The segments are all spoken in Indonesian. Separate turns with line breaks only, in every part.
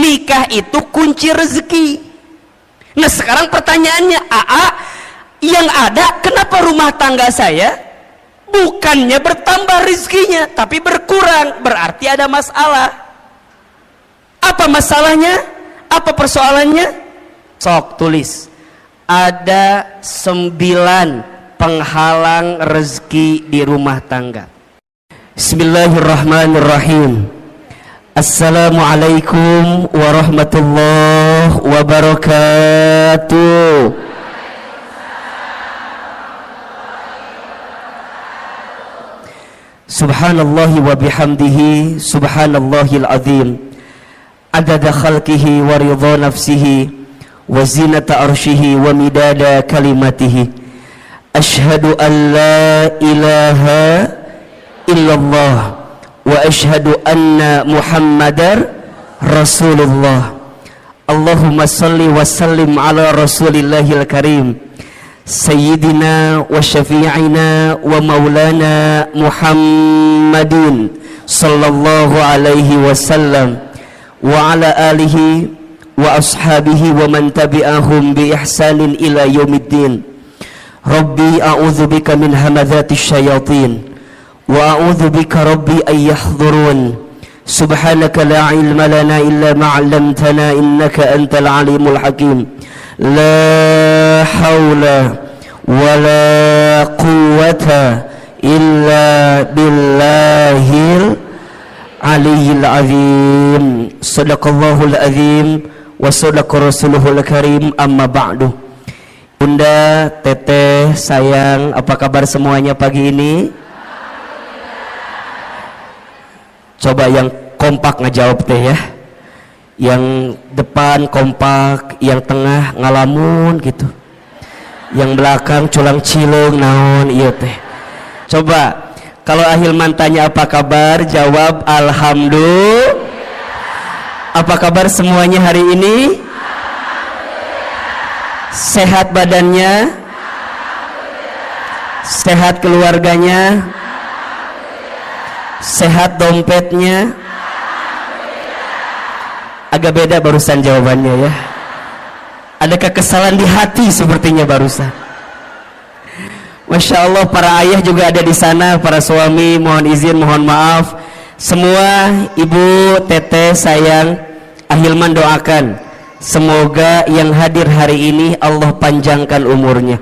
Nikah itu kunci rezeki. Nah sekarang pertanyaannya, Aa, yang ada kenapa rumah tangga saya bukannya bertambah rezekinya tapi berkurang? Berarti ada masalah. Apa masalahnya? Apa persoalannya? Sok tulis. Ada 9 penghalang rezeki di rumah tangga. Bismillahirrahmanirrahim. Assalamualaikum warahmatullahi wabarakatuh. Subhanallah wa bihamdihi, subhanallahil azim, adada khalqihi wa ridha nafsihi wa zinata arshihi wa midada kalimatihi. Ashhadu an la ilaha illallah wa ashhadu anna Muhammadar Rasulullah. Allahumma salli wa sallim ala Rasulillahil Karim, Sayyidina wa syafi'ina wa maulana Muhammadin sallallahu alaihi wasallam wa ala alihi wa ashabihi wa man tabi'ahum bi ihsanin ila yaumiddin. Rabbi a'udzu bika min hamadzati syayatin wa a'udzu bika rabbi ay yahdurun. Subhanaka la ilma lana illa ma 'allamtana innaka antal alimul hakim. La haula wa la quwwata illa billahil aliyyil azim. Sadaqallahul azim wa sadaqa rasuluhul karim. Amma ba'du. Bunda, teteh, sayang, apa kabar semuanya pagi ini? Coba yang kompak ngejawab teh ya. Yang depan kompak, yang tengah ngalamun gitu. Yang belakang culang cilung naon iya teh. Coba kalau Ahilman tanya apa kabar, jawab alhamdulillah. Apa kabar semuanya hari ini? Sehat badannya? Sehat keluarganya? Sehat dompetnya? Agak beda barusan jawabannya ya. Ada kekesalan di hati sepertinya barusan. Masya Allah, para ayah juga ada di sana, para suami mohon izin, mohon maaf. Semua ibu, teteh, sayang, Ahilman doakan semoga yang hadir hari ini Allah panjangkan umurnya.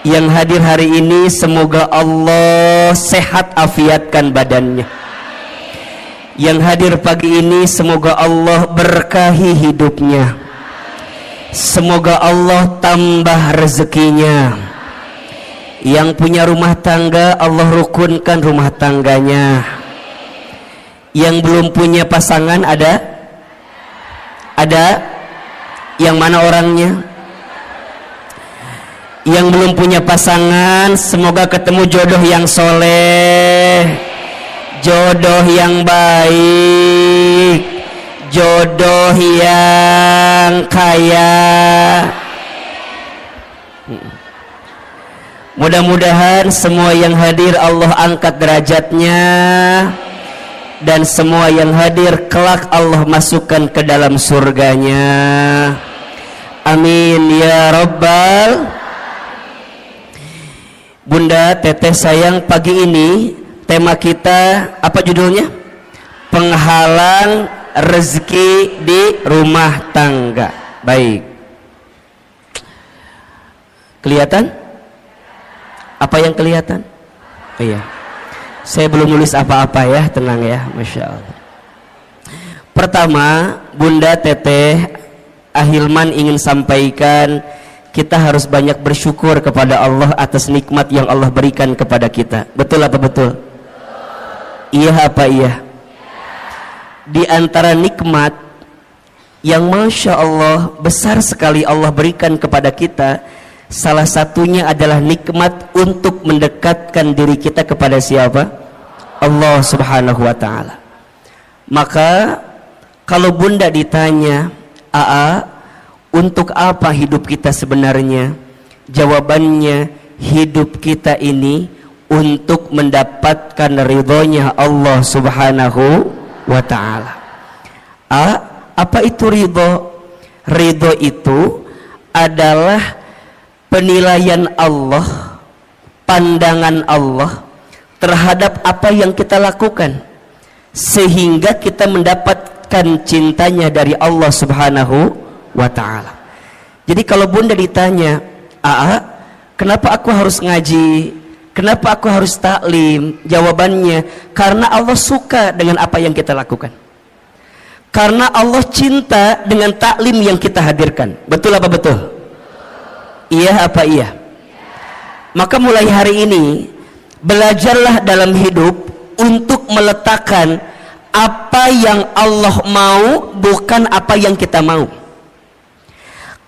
Yang hadir hari ini semoga Allah sehat afiatkan badannya. Yang hadir pagi ini semoga Allah berkahi hidupnya. Semoga Allah tambah rezekinya. Yang punya rumah tangga Allah rukunkan rumah tangganya. Yang belum punya pasangan ada? Ada? Yang mana orangnya? Yang belum punya pasangan semoga ketemu jodoh yang soleh, jodoh yang baik, jodoh yang kaya. Mudah-mudahan semua yang hadir Allah angkat derajatnya, dan semua yang hadir kelak Allah masukkan ke dalam surganya. Amin ya rabbal. Bunda, teteh, sayang, pagi ini tema kita apa judulnya? Penghalang rezeki di rumah tangga. Baik. Kelihatan? Apa yang kelihatan? Oh, iya. Saya belum nulis apa-apa ya, tenang ya, Masya Allah. Pertama, Bunda, teteh, Ahilman ingin sampaikan kita harus banyak bersyukur kepada Allah atas nikmat yang Allah berikan kepada kita. Betul apa betul? Iya apa iya? Di antara nikmat yang Masya Allah besar sekali Allah berikan kepada kita, salah satunya adalah nikmat untuk mendekatkan diri kita kepada siapa? Allah Subhanahu wa ta'ala. Maka kalau Bunda ditanya, Aa, untuk apa hidup kita sebenarnya? Jawabannya, hidup kita ini untuk mendapatkan ridhonya Allah Subhanahu wa ta'ala. Apa itu ridho? Ridho itu adalah penilaian Allah, pandangan Allah terhadap apa yang kita lakukan, sehingga kita mendapatkan cintanya dari Allah Subhanahu wa ta'ala. Jadi kalau bunda ditanya, kenapa aku harus ngaji, kenapa aku harus taklim? Jawabannya, karena Allah suka dengan apa yang kita lakukan, karena Allah cinta dengan taklim yang kita hadirkan. Betul apa betul? Iya apa iya? Maka mulai hari ini belajarlah dalam hidup untuk meletakkan apa yang Allah mau, bukan apa yang kita mau.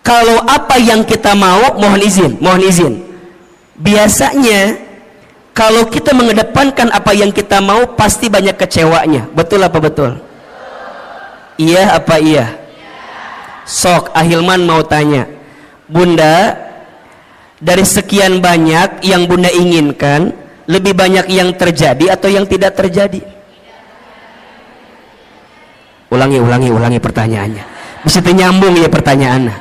Kalau apa yang kita mau, mohon izin. Biasanya kalau kita mengedepankan apa yang kita mau, pasti banyak kecewanya. Betul apa betul? Iya apa iya? Sok Ahilman mau tanya, bunda, dari sekian banyak yang bunda inginkan, lebih banyak yang terjadi atau yang tidak terjadi? Ulangi pertanyaannya. Bisa nyambung ya pertanyaannya.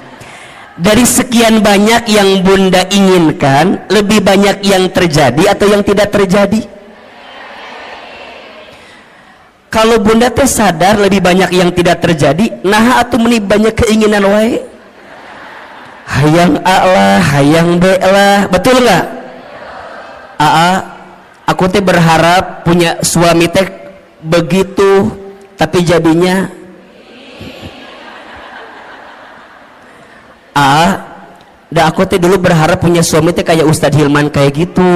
Dari sekian banyak yang bunda inginkan, lebih banyak yang terjadi atau yang tidak terjadi? Kalau bunda teh sadar lebih banyak yang tidak terjadi, nah atau meni banyak keinginan wae, hayang A lah, hayang B lah, betul nggak? Aku teh berharap punya suami teh begitu, tapi jadinya aku teh dulu berharap punya suami teh kayak Ustadz Hilman kayak gitu.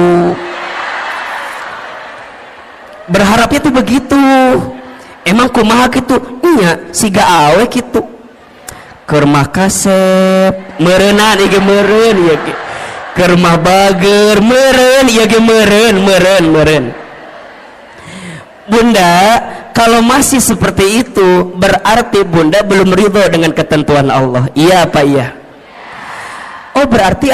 Berharapnya tuh begitu. Emang kumaha gitu? Iya, siga awe gitu. Keur mah kasep, meureunna ieu ge meureun ieu ge. Keur mah bager, meureun ieu ge meureun. Bunda, kalau masih seperti itu, berarti bunda belum ridho dengan ketentuan Allah. Iya apa iya? Oh, berarti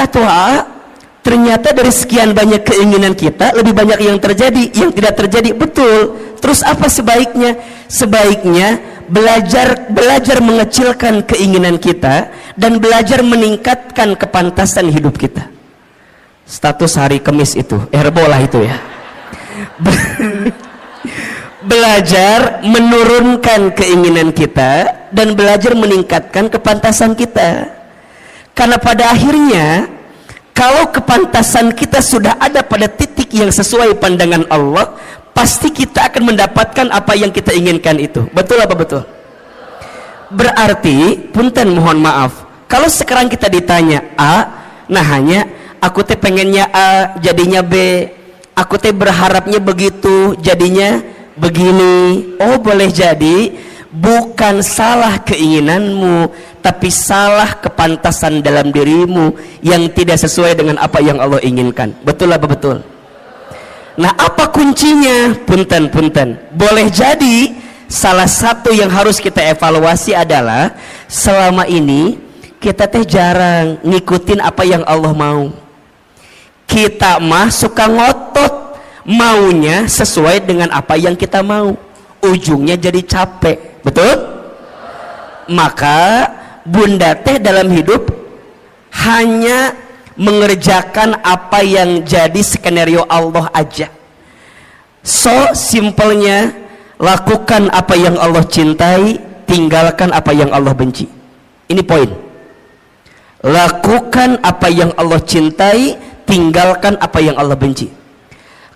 ternyata dari sekian banyak keinginan kita, lebih banyak yang terjadi, yang tidak terjadi. Betul. Terus apa sebaiknya? Sebaiknya belajar mengecilkan keinginan kita dan belajar meningkatkan kepantasan hidup kita. Status hari Kamis itu, herbolah itu ya. Belajar menurunkan keinginan kita dan belajar meningkatkan kepantasan kita. Karena pada akhirnya, kalau kepantasan kita sudah ada pada titik yang sesuai pandangan Allah, pasti kita akan mendapatkan apa yang kita inginkan itu. Betul apa betul? Berarti, punten mohon maaf, kalau sekarang kita ditanya nah hanya aku teh pengennya A, jadinya B, aku teh berharapnya begitu, jadinya begini. Oh, boleh jadi bukan salah keinginanmu, tapi salah kepantasan dalam dirimu yang tidak sesuai dengan apa yang Allah inginkan. Betul apa betul? Nah, apa kuncinya? Punten. Boleh jadi salah satu yang harus kita evaluasi adalah selama ini kita teh jarang ngikutin apa yang Allah mau. Kita mah suka ngotot maunya sesuai dengan apa yang kita mau, ujungnya jadi capek. Betul? Maka bunda teh dalam hidup hanya mengerjakan apa yang jadi skenario Allah aja. So simpelnya, lakukan apa yang Allah cintai, tinggalkan apa yang Allah benci. Ini poin. Lakukan apa yang Allah cintai, tinggalkan apa yang Allah benci.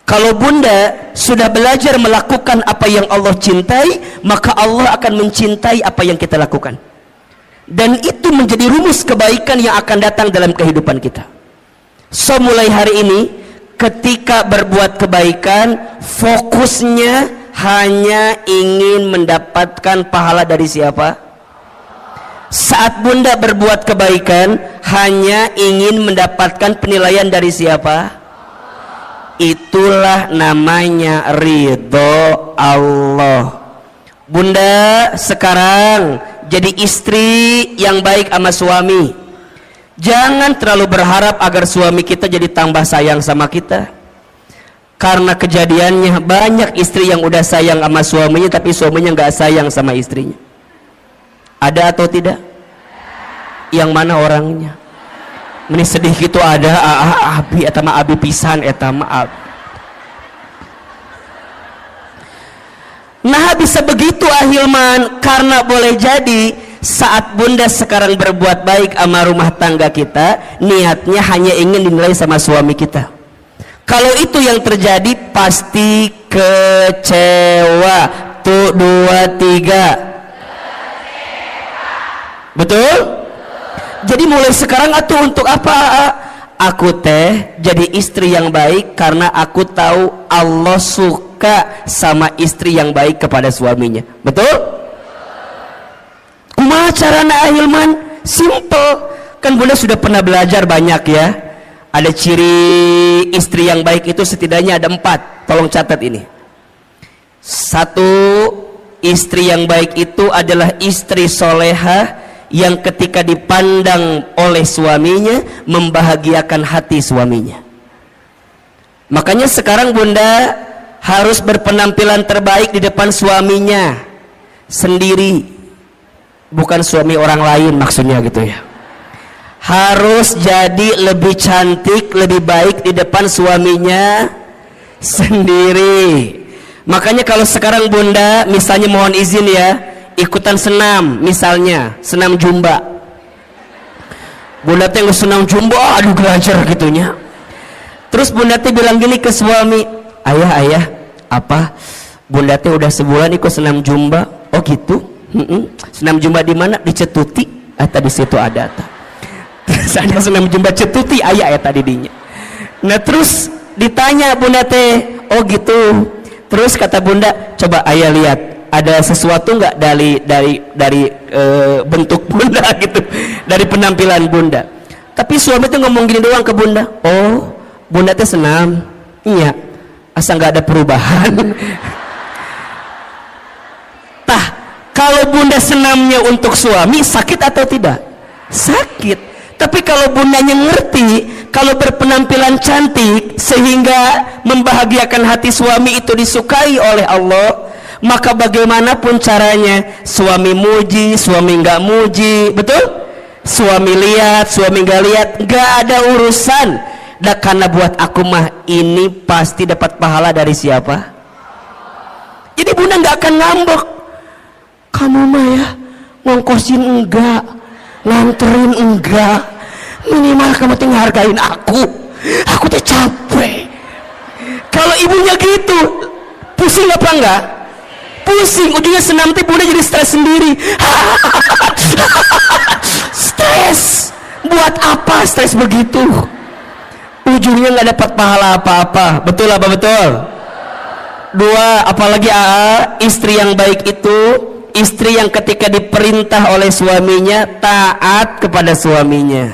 Kalau bunda sudah belajar melakukan apa yang Allah cintai, maka Allah akan mencintai apa yang kita lakukan. Dan itu menjadi rumus kebaikan yang akan datang dalam kehidupan kita. So mulai hari ini, ketika berbuat kebaikan, fokusnya hanya ingin mendapatkan pahala dari siapa? Saat bunda berbuat kebaikan, hanya ingin mendapatkan penilaian dari siapa? Itulah namanya ridho Allah. Bunda sekarang jadi istri yang baik sama suami. Jangan terlalu berharap agar suami kita jadi tambah sayang sama kita. Karena kejadiannya banyak istri yang udah sayang sama suaminya, tapi suaminya nggak sayang sama istrinya. Ada atau tidak? Yang mana orangnya? Meni sedih gitu ada abi eta mah abi pisan eta mah abi. Nah bisa begitu Ahilman, karena boleh jadi saat bunda sekarang berbuat baik sama rumah tangga kita, niatnya hanya ingin dinilai sama suami kita. Kalau itu yang terjadi pasti kecewa. Tuh 2, 3. Betul? Jadi mulai sekarang atuh untuk apa? Aku teh jadi istri yang baik karena aku tahu Allah suka sama istri yang baik kepada suaminya. Betul? Kumaha carana Ahilman? Simple. Kan bunda sudah pernah belajar banyak ya. Ada ciri istri yang baik itu setidaknya ada 4. Tolong catat ini. 1, istri yang baik itu adalah istri solehah yang ketika dipandang oleh suaminya membahagiakan hati suaminya. Makanya sekarang bunda harus berpenampilan terbaik di depan suaminya sendiri, bukan suami orang lain maksudnya gitu ya. Harus jadi lebih cantik, lebih baik di depan suaminya sendiri. Makanya kalau sekarang bunda misalnya mohon izin ya, ikutan senam, misalnya senam jumba, bunda teh senam jumba, aduh gelajar gitunya. Terus bunda teh bilang gini ke suami, ayah apa bunda teh udah sebulan ikut senam jumba. Oh gitu. Senam jumba di mana? Di Cetuti. Tadi situ ada terus ada senam jumba Cetuti, ayah ya tadi dinya. Nah terus ditanya bunda teh, oh gitu. Terus kata bunda, coba ayah lihat ada sesuatu nggak dari bentuk bunda gitu, dari penampilan bunda. Tapi suami tuh ngomong gini doang ke bunda, oh bunda teh senam, iya, asal nggak ada perubahan. Tah, kalau bunda senamnya untuk suami sakit atau tidak? Sakit. Tapi kalau bundanya ngerti, kalau berpenampilan cantik sehingga membahagiakan hati suami itu disukai oleh Allah, maka bagaimanapun caranya, suami muji, suami nggak muji, betul? Suami lihat, suami nggak lihat, nggak ada urusan. Dan karena buat aku mah ini pasti dapat pahala dari siapa? Jadi bunda nggak akan ngambek. Kamu mah ya ngongkosin enggak, nganterin enggak, minimal kamu tuh ngehargain aku tuh capek. Kalau ibunya gitu, pusing apa enggak? Pusing, ujungnya senam teh bunda jadi stres sendiri. Stres, buat apa stres begitu? Ujungnya nggak dapat pahala apa-apa. Betul apa betul? 2, apalagi istri yang baik itu istri yang ketika diperintah oleh suaminya taat kepada suaminya.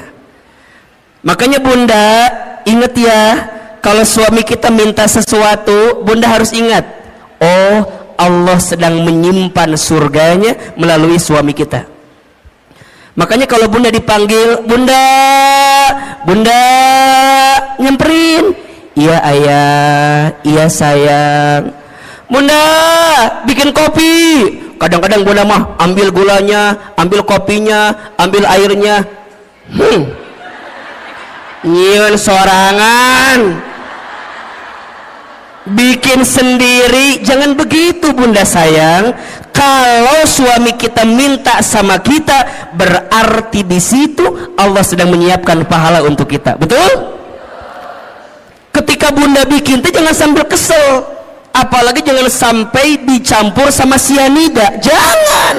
Makanya bunda ingat ya, kalau suami kita minta sesuatu, bunda harus ingat, oh Allah sedang menyimpan surganya melalui suami kita. Makanya kalau bunda dipanggil, bunda nyamperin, iya ayah, iya sayang, bunda bikin kopi. Kadang-kadang bunda mah ambil gulanya, ambil kopinya, ambil airnya, nyieun sorangan, bikin sendiri. Jangan begitu bunda sayang. Kalau suami kita minta sama kita, berarti di situ Allah sedang menyiapkan pahala untuk kita. Betul? Ketika bunda bikin itu jangan sambil kesel, apalagi jangan sampai dicampur sama sianida. Jangan.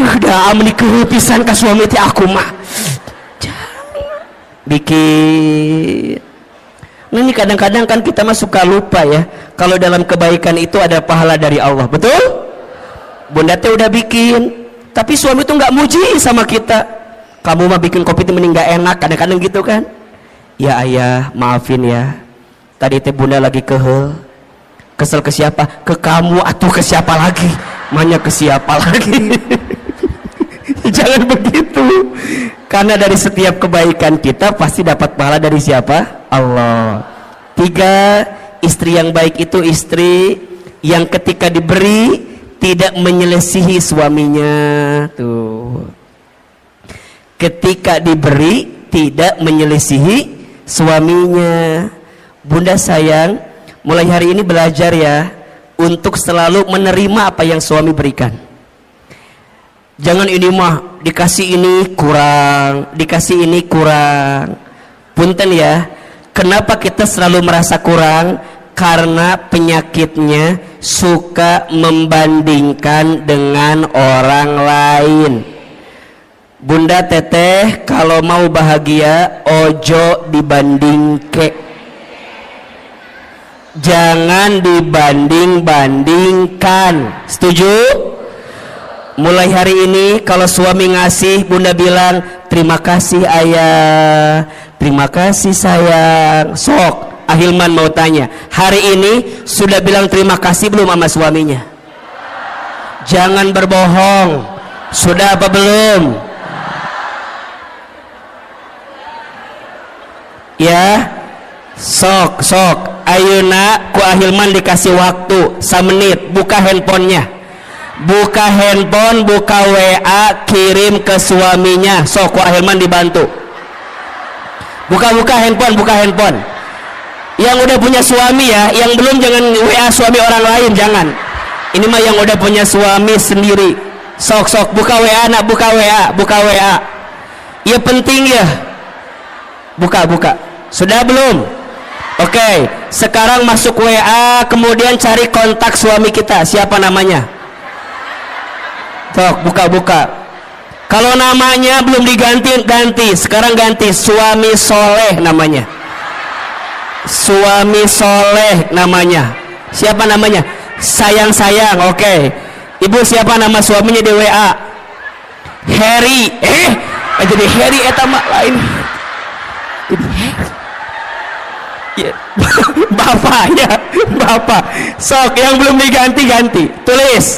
Udah amni kepisan ke suami ti aku mah. Jangan. Bikin. Nah ini kadang-kadang kan kita mah suka lupa ya, kalau dalam kebaikan itu ada pahala dari Allah. Betul? Bunda teh udah bikin, tapi suami tuh nggak muji sama kita. Kamu mah bikin kopi itu mending nggak enak, kadang-kadang gitu kan? Ya ayah, maafin ya. Tadi teh bunda lagi kesel ke siapa? Ke kamu atau ke siapa lagi? Manya ke siapa lagi? Jangan begitu. Karena dari setiap kebaikan kita pasti dapat pahala dari siapa? Allah. 3, istri yang baik itu istri yang ketika diberi tidak menyelisihi suaminya. Tuh. Ketika diberi tidak menyelisihi suaminya. Bunda sayang, mulai hari ini belajar ya untuk selalu menerima apa yang suami berikan. Jangan ini mah dikasih ini kurang, dikasih ini kurang. Punten ya, kenapa kita selalu merasa kurang? Karena penyakitnya suka membandingkan dengan orang lain. Bunda teteh kalau mau bahagia ojo dibandingke, jangan dibanding-bandingkan. Setuju? Mulai hari ini kalau suami ngasih, bunda bilang terima kasih ayah, terima kasih sayang. Sok Ahilman mau tanya, hari ini sudah bilang terima kasih belum sama suaminya? Jangan berbohong. Sudah apa belum? Ya, sok ayeuna ku Ahilman dikasih waktu 1 menit, buka handphonenya, buka handphone, buka WA, kirim ke suaminya. Sok ku Ahilman dibantu, buka handphone. Yang udah punya suami ya, yang belum jangan WA suami orang lain, jangan. Ini mah yang udah punya suami sendiri. Sok buka WA nak, buka WA. Ya penting ya, buka. Sudah belum? Oke, sekarang masuk WA, kemudian cari kontak suami kita. Siapa namanya? Sok, buka. Kalau namanya belum ganti. Sekarang ganti, suami soleh namanya. Suami soleh namanya. Siapa namanya? Sayang. Oke. Ibu siapa nama suaminya di WA? Harry. Jadi Harry eta mah lain. Ya, bapak. Sok yang belum diganti. Tulis.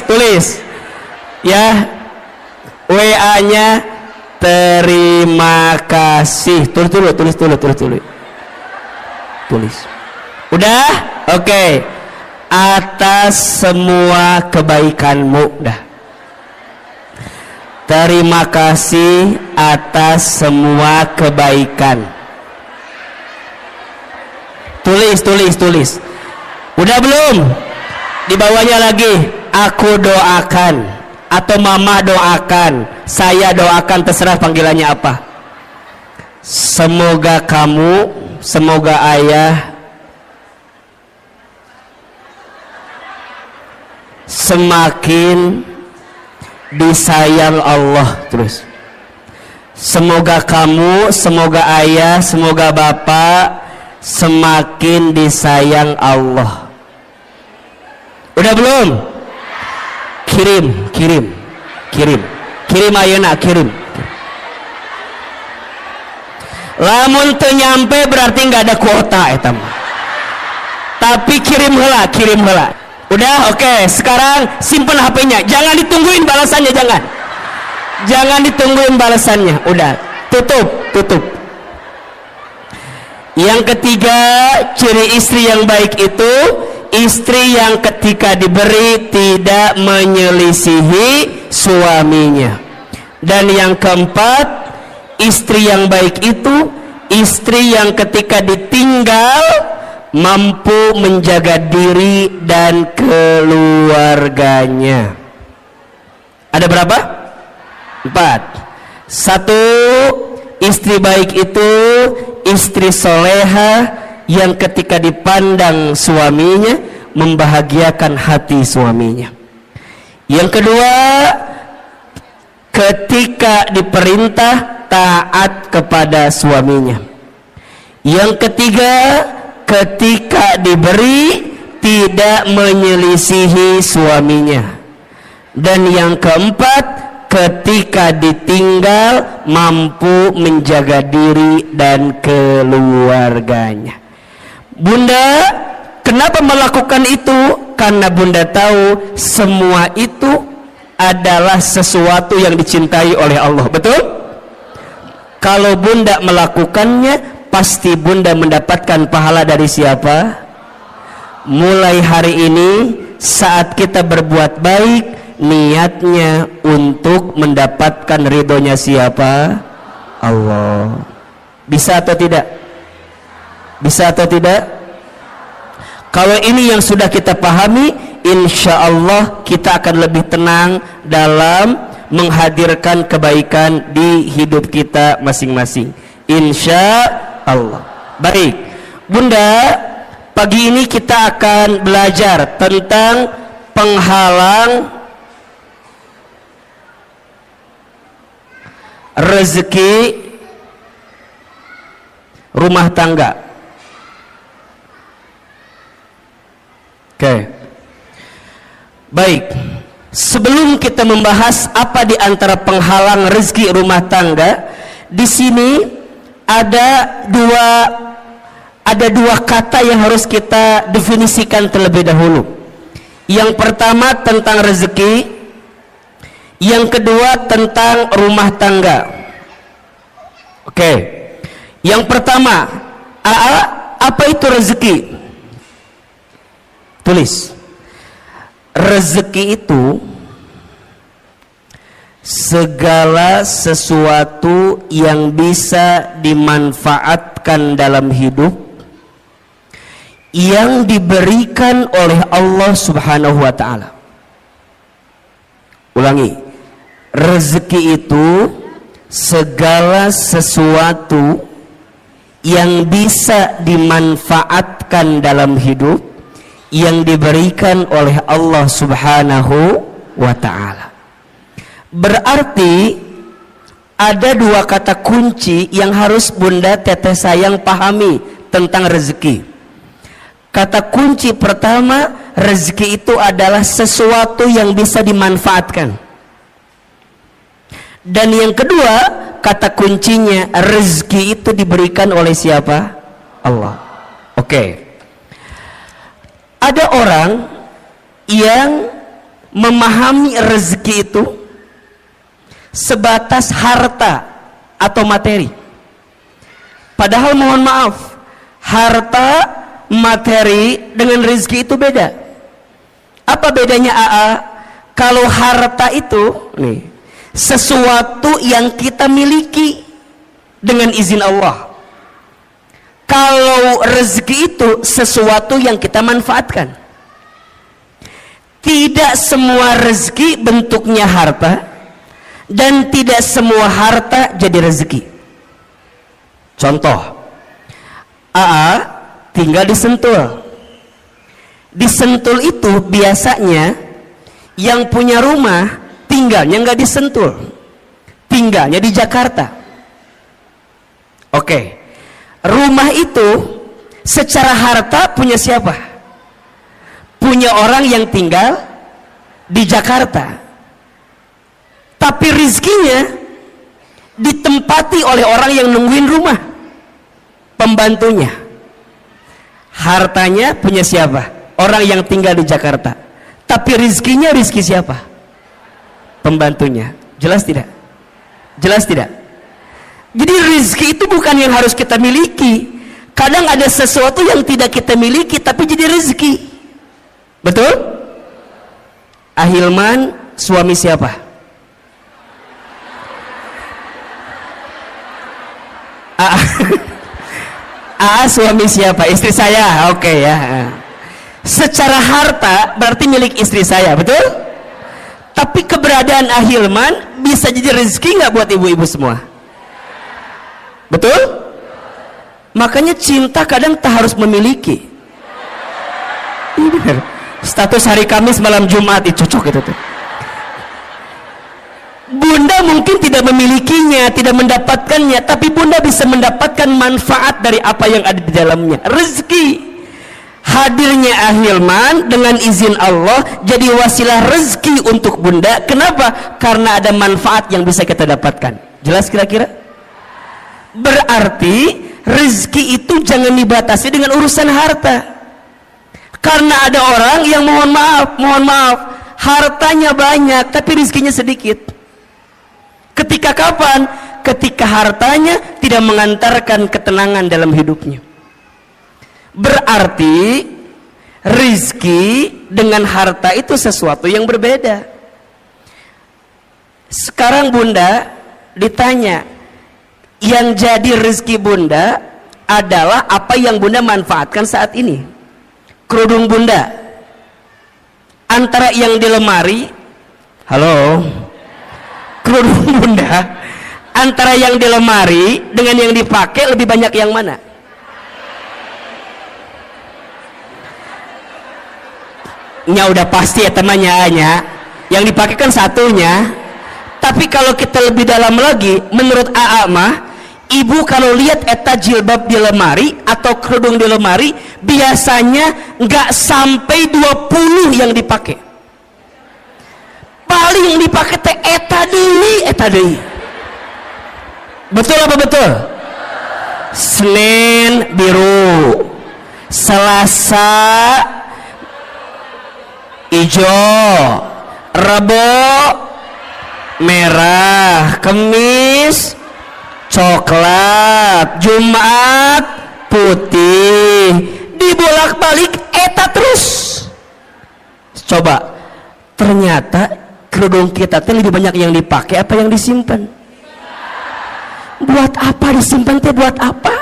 Ya. WA-nya terima kasih. Tulis. Udah? Oke. Atas semua kebaikanmu. Dah. Terima kasih atas semua kebaikan. Tulis. Udah belum? Di bawahnya lagi, aku doakan atau mama doakan, saya doakan, terserah panggilannya apa. Semoga kamu, semoga ayah semakin disayang Allah. Terus. Semoga kamu, semoga ayah, semoga bapak semakin disayang Allah. Udah belum? Kirim ayeuna, kirim. Lamun teu nyampe berarti nggak ada kuota eta mah. Tapi kirim heula. Udah, oke. Sekarang simpen HP-nya. Jangan ditungguin balasannya, jangan ditungguin balasannya. Udah, tutup. Yang ketiga, ciri istri yang baik itu istri yang ketika diberi tidak menyelisihi suaminya. Dan yang keempat, istri yang baik itu istri yang ketika ditinggal mampu menjaga diri dan keluarganya. Ada berapa? 4. 1. Istri baik itu istri soleha yang ketika dipandang suaminya membahagiakan hati suaminya. Yang kedua, ketika diperintah taat kepada suaminya. Yang ketiga, ketika diberi tidak menyelisihi suaminya. Dan yang keempat, ketika ditinggal mampu menjaga diri dan keluarganya. Bunda kenapa melakukan itu? Karena bunda tahu semua itu adalah sesuatu yang dicintai oleh Allah. Betul? Kalau bunda melakukannya, pasti bunda mendapatkan pahala dari siapa? Mulai hari ini saat kita berbuat baik, niatnya untuk mendapatkan ridhonya siapa? Allah. Bisa atau tidak? Bisa atau tidak? Kalau ini yang sudah kita pahami, insya Allah kita akan lebih tenang dalam menghadirkan kebaikan di hidup kita masing-masing, insya Allah. Baik Bunda, pagi ini kita akan belajar tentang penghalang rezeki rumah tangga. Oke. Baik. Sebelum kita membahas apa di antara penghalang rezeki rumah tangga, di sini ada dua kata yang harus kita definisikan terlebih dahulu. Yang pertama tentang rezeki, yang kedua tentang rumah tangga. Oke. Yang pertama, apa itu rezeki? Tulis. Rezeki itu segala sesuatu yang bisa dimanfaatkan dalam hidup, yang diberikan oleh Allah Subhanahu wa ta'ala. Ulangi. Rezeki itu segala sesuatu yang bisa dimanfaatkan dalam hidup, yang diberikan oleh Allah Subhanahu wa ta'ala. Berarti ada dua kata kunci yang harus Bunda Teteh sayang pahami tentang rezeki. Kata kunci pertama, rezeki itu adalah sesuatu yang bisa dimanfaatkan. Dan yang kedua, kata kuncinya, rezeki itu diberikan oleh siapa? Allah. Oke. Ada orang yang memahami rezeki itu sebatas harta atau materi. Padahal mohon maaf, harta, materi dengan rezeki itu beda. Apa bedanya AA? Kalau harta itu nih, sesuatu yang kita miliki dengan izin Allah. Kalau rezeki itu sesuatu yang kita manfaatkan. Tidak semua rezeki bentuknya harta, dan tidak semua harta jadi rezeki. Contoh, AA tinggal di Sentul. Di Sentul itu biasanya yang punya rumah tinggalnya nggak di Sentul, tinggalnya di Jakarta. Oke. Rumah itu secara harta punya siapa? Punya orang yang tinggal di Jakarta. Tapi rizkinya ditempati oleh orang yang nungguin rumah, pembantunya. Hartanya punya siapa? Orang yang tinggal di Jakarta. Tapi rizkinya rizki siapa? Pembantunya. Jelas tidak? Jelas tidak? Jadi rezeki itu bukan yang harus kita miliki. Kadang ada sesuatu yang tidak kita miliki tapi jadi rezeki. Betul? Ahilman suami siapa? Suami siapa? Istri saya. Oke ya. Secara harta berarti milik istri saya, betul? Tapi keberadaan Ahilman bisa jadi rezeki nggak buat ibu-ibu semua? Betul? Makanya cinta kadang tak harus memiliki. Ini benar. Status hari Kamis malam Jumat itu cocok itu tuh. Bunda mungkin tidak memilikinya, tidak mendapatkannya, tapi Bunda bisa mendapatkan manfaat dari apa yang ada di dalamnya. Rezeki. Hadirnya Ahilman dengan izin Allah jadi wasilah rezeki untuk Bunda. Kenapa? Karena ada manfaat yang bisa kita dapatkan. Jelas kira-kira? Berarti rezeki itu jangan dibatasi dengan urusan harta. Karena ada orang yang mohon maaf, hartanya banyak tapi rezekinya sedikit. Ketika kapan? Ketika hartanya tidak mengantarkan ketenangan dalam hidupnya. Berarti rezeki dengan harta itu sesuatu yang berbeda. Sekarang bunda ditanya, yang jadi rezeki bunda adalah apa yang bunda manfaatkan saat ini. Kerudung bunda antara yang di lemari, halo, kerudung bunda antara yang di lemari dengan yang dipakai lebih banyak yang mana? Nya udah pasti ya temannya, yang dipakai kan satunya. Tapi kalau kita lebih dalam lagi, menurut AA mah, ibu kalau lihat eta jilbab di lemari atau kerudung di lemari, biasanya nggak sampai 20 yang dipakai. Paling yang dipakai teh eta deui. Betul apa betul? Senin biru, Selasa hijau, Rebo merah, Kemis coklat, Jumat putih, dibolak-balik eta terus. Coba, ternyata kerudung kita teh lebih banyak yang dipakai apa yang disimpan? Buat apa disimpan teh? Buat apa?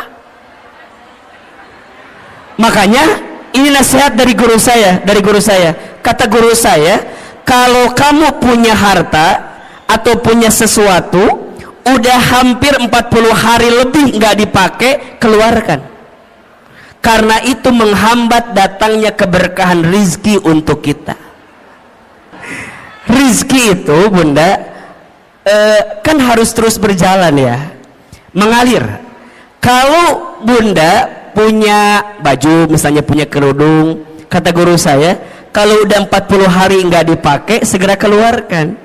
Makanya ini nasihat dari guru saya. Kata guru saya, kalau kamu punya harta atau punya sesuatu udah hampir 40 hari lebih nggak dipakai, keluarkan. Karena itu menghambat datangnya keberkahan rizki untuk kita. Rizki itu bunda kan harus terus berjalan ya, mengalir. Kalau bunda punya baju, misalnya punya kerudung, kata guru saya, kalau udah 40 hari nggak dipakai, segera keluarkan.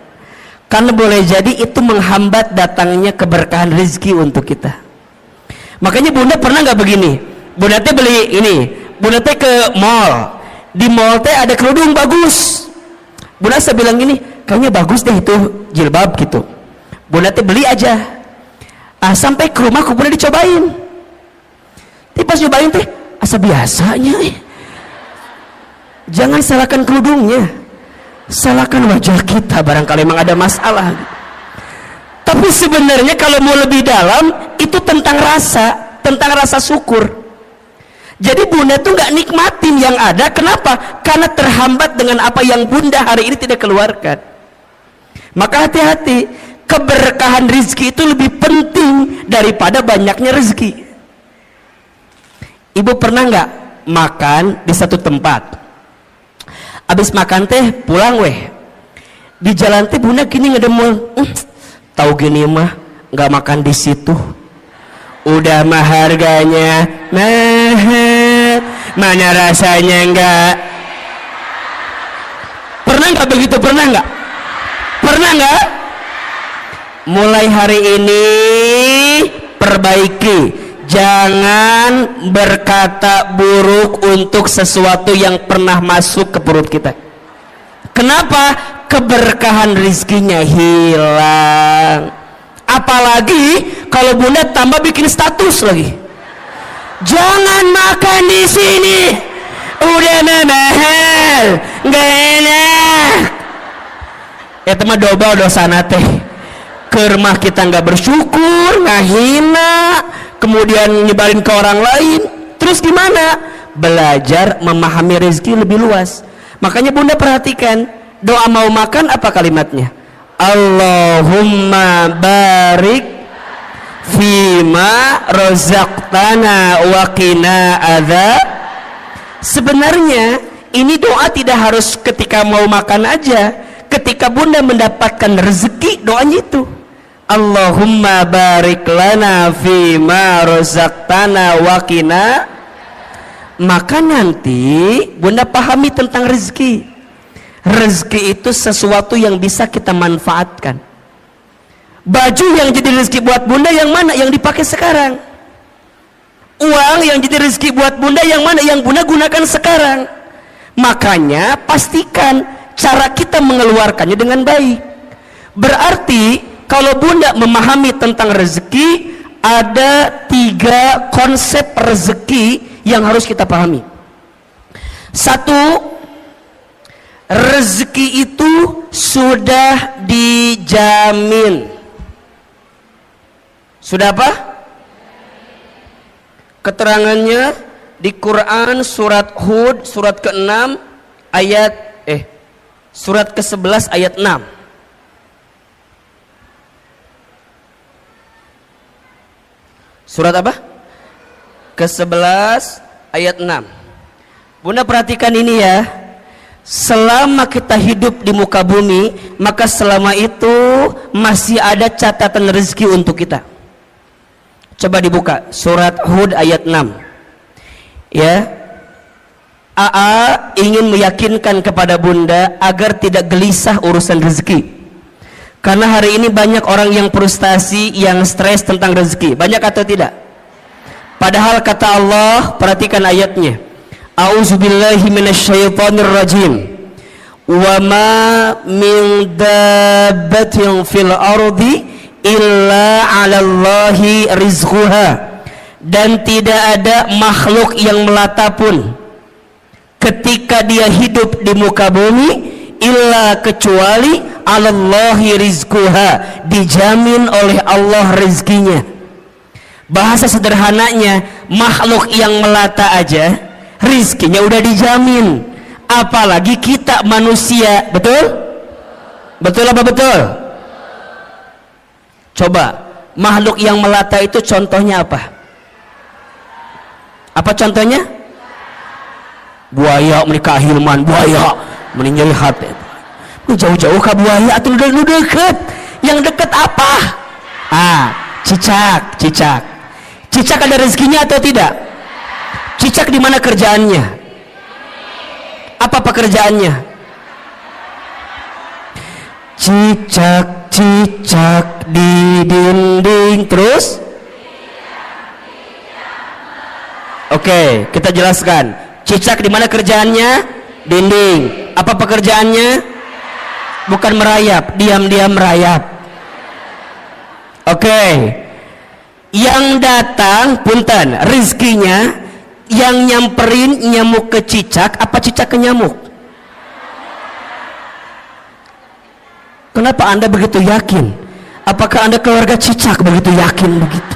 Karena boleh jadi itu menghambat datangnya keberkahan rezeki untuk kita. Makanya bunda pernah nggak begini? Bunda teh beli ini, bunda teh ke mall. Di mall teh ada kerudung bagus. Bunda saya bilang gini, kayaknya bagus deh itu jilbab gitu. Bunda teh beli aja. Sampai ke rumah bunda dicobain. Tapi pas nyobain teh asa biasanya. Jangan salahkan kerudungnya, salahkan wajah kita, barangkali memang ada masalah. Tapi sebenarnya kalau mau lebih dalam, itu tentang rasa syukur. Jadi bunda tuh nggak nikmatin yang ada. Kenapa? Karena terhambat dengan apa yang bunda hari ini tidak keluarkan. Maka hati-hati, keberkahan rezeki itu lebih penting daripada banyaknya rezeki. Ibu pernah nggak makan di satu tempat, abis makan teh pulang di jalan teh bunda gini ngedemul, tahu gini mah nggak makan di situ, udah mah harganya mahal, mana rasanya enggak. Pernah nggak begitu? Pernah nggak? Mulai hari ini perbaiki. Jangan berkata buruk untuk sesuatu yang pernah masuk ke perut kita. Kenapa? Keberkahan rizkinya hilang. Apalagi kalau bunda tambah bikin status lagi. Jangan makan di sini, udah mahal, nggak enak. Ya teman doba dosa teh. Ke rumah kita nggak bersyukur, ngahina, kemudian nyebarin ke orang lain. Terus gimana? Belajar memahami rezeki lebih luas. Makanya bunda perhatikan, doa mau makan apa kalimatnya? Allahumma barik fima rozaqtana wa qina adzab. Sebenarnya ini doa tidak harus ketika mau makan aja. Ketika bunda mendapatkan rezeki, doanya itu Allahumma barik lana fima rozaqtana wa qina. Maka nanti bunda pahami tentang rezeki. Rezeki itu sesuatu yang bisa kita manfaatkan. Baju yang jadi rezeki buat bunda yang mana? Yang dipakai sekarang. Uang yang jadi rezeki buat bunda yang mana? Yang bunda gunakan sekarang. Makanya pastikan cara kita mengeluarkannya dengan baik. Berarti kalau bunda memahami tentang rezeki, ada 3 konsep rezeki yang harus kita pahami. 1, rezeki itu sudah dijamin. Sudah apa? Keterangannya di Quran surat Hud surat ke-6 ayat surat ke-11 ayat 6. Surat apa? Ke-11 ayat 6. Bunda perhatikan ini ya. Selama kita hidup di muka bumi, maka selama itu masih ada catatan rezeki untuk kita. Coba dibuka surat Hud ayat 6. Ya. AA ingin meyakinkan kepada Bunda agar tidak gelisah urusan rezeki. Karena hari ini banyak orang yang frustasi, yang stres tentang rezeki. Banyak atau tidak? Padahal kata Allah, perhatikan ayatnya. A'udzubillahi minasyaitonirrajim. Wa ma min dabbatin fil ardi illa 'alallahi rizquha. Dan tidak ada makhluk yang melata pun ketika dia hidup di muka bumi illa kecuali 'alallahi rizquha, dijamin oleh Allah rezekinya. Bahasa sederhananya, makhluk yang melata aja rizkinya udah dijamin, apalagi kita manusia. Betul? Betul apa betul? Coba makhluk yang melata itu contohnya apa? Apa contohnya? Buaya menikah Hilman, buaya meninggal hati. Lu jauh-jauh ke buaya atau lu deket? Yang deket apa? Cicak. Cicak ada rezekinya atau tidak? Cicak di mana kerjaannya? Apa pekerjaannya? Cicak di dinding. Terus? Oke, kita jelaskan. Cicak di mana kerjaannya? Dinding. Apa pekerjaannya? Bukan merayap, diam-diam merayap. Oke. Yang datang, punten, rizkinya yang nyamperin nyamuk ke cicak, apa cicak ke nyamuk? Kenapa Anda begitu yakin? Apakah Anda keluarga cicak begitu yakin begitu?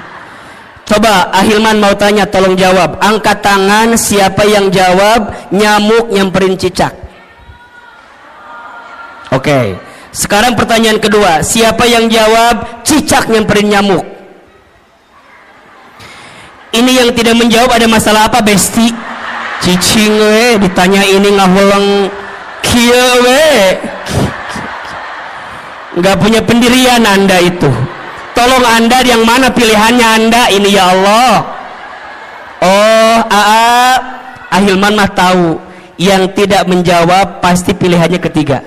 Coba Ahilman mau tanya, tolong jawab. Angkat tangan siapa yang jawab nyamuk nyamperin cicak. Oke. Sekarang pertanyaan kedua, siapa yang jawab cicak nyamperin nyamuk? Ini yang tidak menjawab ada masalah apa, Besti? Cicing we ditanya ini ngahulang kieu we. Enggak punya pendirian Anda itu. Tolong Anda yang mana pilihannya Anda ini ya Allah. Oh, Ahilman mah tahu. Yang tidak menjawab pasti pilihannya ketiga.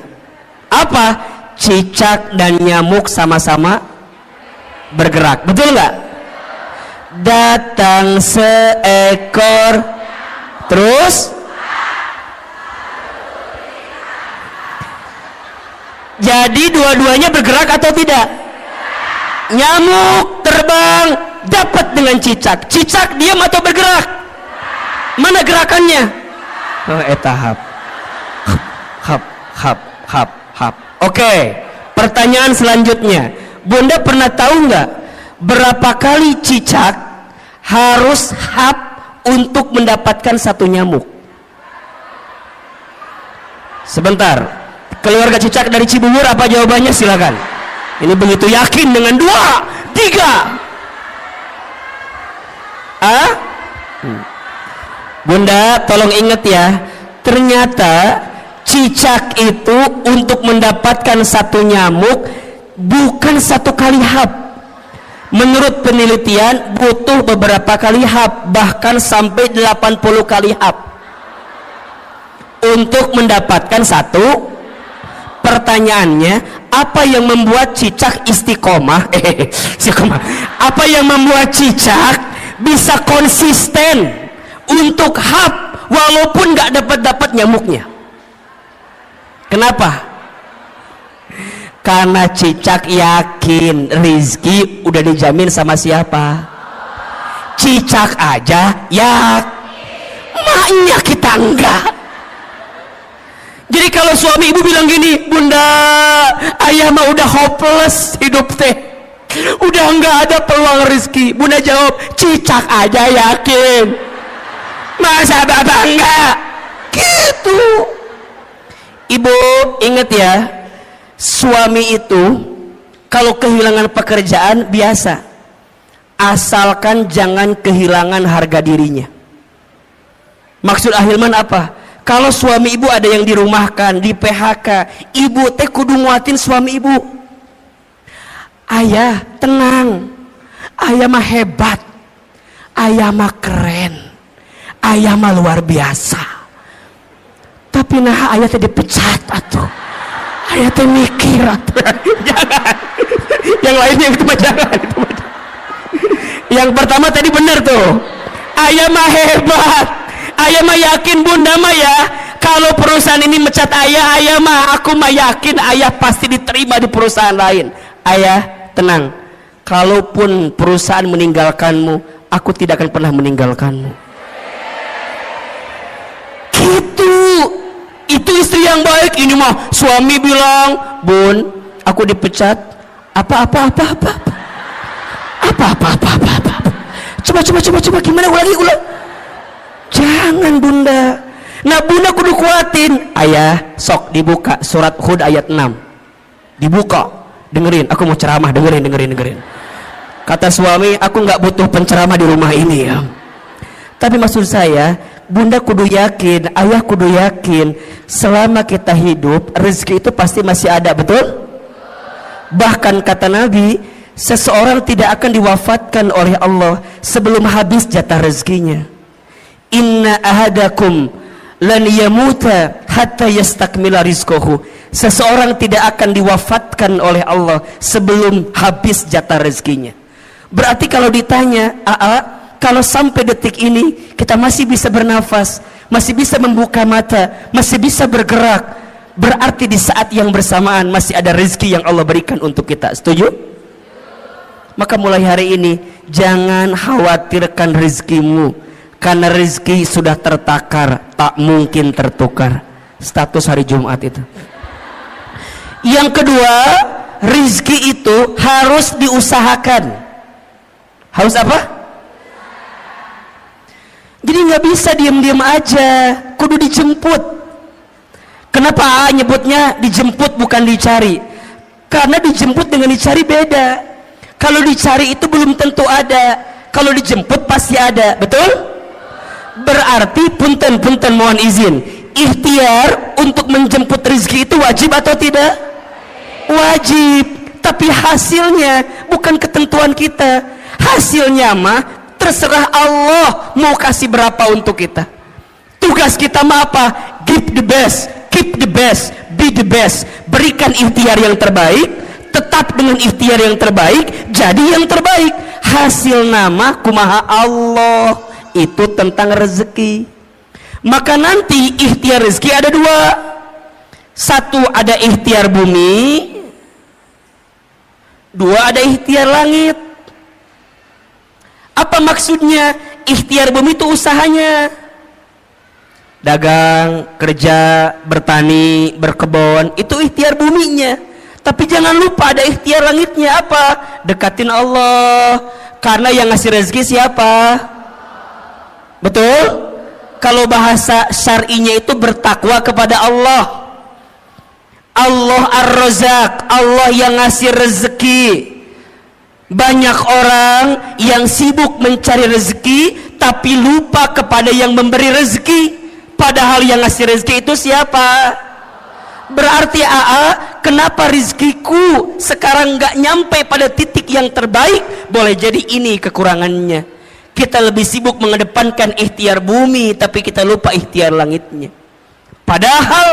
Apa? Cicak dan nyamuk sama-sama bergerak. Betul nggak? Datang seekor, terus jadi dua-duanya bergerak atau tidak? Nyamuk terbang dapat dengan cicak. Cicak diam atau bergerak? Mana gerakannya? Tahap. Hap. Oke, pertanyaan selanjutnya, Bunda pernah tahu nggak berapa kali cicak harus hap untuk mendapatkan satu nyamuk? Sebentar, keluarga cicak dari Cibubur apa jawabannya? Silakan. Ini begitu yakin dengan 2, 3. Bunda tolong ingat ya, ternyata cicak itu untuk mendapatkan satu nyamuk bukan satu kali hap. Menurut penelitian butuh beberapa kali hap, bahkan sampai 80 kali hap untuk mendapatkan satu. Pertanyaannya, apa yang membuat cicak istiqomah? Apa yang membuat cicak bisa konsisten untuk hap walaupun nggak dapat nyamuknya? Kenapa? Karena cicak yakin rizki udah dijamin sama siapa? Cicak aja ya, maknya kita enggak. Jadi kalau suami ibu bilang gini, Bunda, ayah ayah mah udah hopeless hidup teh, udah nggak ada peluang rezeki. Bunda jawab, cicak aja yakin, masa bapak enggak gitu. Ibu ingat ya, suami itu kalau kehilangan pekerjaan biasa, asalkan jangan kehilangan harga dirinya. Maksud Ahilman apa? Kalau suami ibu ada yang dirumahkan, di PHK, ibu teh kudu nguatin suami ibu. Ayah tenang, ayah mah hebat, ayah mah keren, ayah mah luar biasa. Tapi nah ayah teh dipecat atuh, ayah teh mikir atuh. Jangan, yang lainnya itu mah jangan, itu mah jangan. Yang pertama tadi benar tuh, ayah mah hebat, ayah mah yakin bunda mah ya, kalau perusahaan ini mecat ayah, ayah mah aku mah yakin ayah pasti diterima di perusahaan lain. Ayah tenang, kalaupun perusahaan meninggalkanmu, aku tidak akan pernah meninggalkanmu. Gitu. Itu istri yang baik. Ini mah suami bilang, bun aku dipecat, apa coba gimana, ulang. Jangan bunda. Nah bunda kudu kuatin. Ayah sok dibuka surat Hud ayat 6, dibuka, dengerin, aku mau ceramah, dengerin. Kata suami, aku nggak butuh penceramah di rumah ini ya, tapi maksud saya bunda kudu yakin, ayah kudu yakin, selama kita hidup rezeki itu pasti masih ada, betul? Bahkan kata Nabi, seseorang tidak akan diwafatkan oleh Allah sebelum habis jatah rezekinya. Inna ahadakum lan yamuta hatta yastakmila rizquhu. Seseorang tidak akan diwafatkan oleh Allah sebelum habis jatah rezekinya. Berarti kalau ditanya, kalau sampai detik ini kita masih bisa bernafas, masih bisa membuka mata, masih bisa bergerak, berarti di saat yang bersamaan masih ada rezeki yang Allah berikan untuk kita. Setuju? Maka mulai hari ini jangan khawatirkan rezekimu, karena rezeki sudah tertakar, tak mungkin tertukar. Status hari Jumat itu. Yang kedua, rezeki itu harus diusahakan. Harus apa? Jadi nggak bisa diam-diam aja, kudu dijemput. Kenapa nyebutnya dijemput bukan dicari? Karena dijemput dengan dicari beda. Kalau dicari itu belum tentu ada, kalau dijemput pasti ada, betul? Berarti punten mohon izin, ikhtiar untuk menjemput rezeki itu wajib atau tidak? Wajib. Tapi hasilnya bukan ketentuan kita. Hasilnya mah terserah Allah mau kasih berapa untuk kita. Tugas kita mah apa? Give the best, keep the best, be the best. Berikan ikhtiar yang terbaik, tetap dengan ikhtiar yang terbaik, jadi yang terbaik. Hasil nama kumaha Allah. Itu tentang rezeki. Maka nanti ikhtiar rezeki ada dua. Satu ada ikhtiar bumi, dua ada ikhtiar langit. Apa maksudnya? Ikhtiar bumi itu usahanya, dagang, kerja, bertani, berkebun, itu ikhtiar buminya. Tapi jangan lupa ada ikhtiar langitnya. Apa? Dekatin Allah, karena yang ngasih rezeki siapa? Betul? Kalau bahasa syar'inya itu bertakwa kepada Allah. Allah Ar-Razzaq, Allah yang ngasih rezeki. Banyak orang yang sibuk mencari rezeki tapi lupa kepada yang memberi rezeki. Padahal yang ngasih rezeki itu siapa? Berarti kenapa rezekiku sekarang nggak nyampe pada titik yang terbaik? Boleh jadi ini kekurangannya. Kita lebih sibuk mengedepankan ikhtiar bumi tapi kita lupa ikhtiar langitnya. Padahal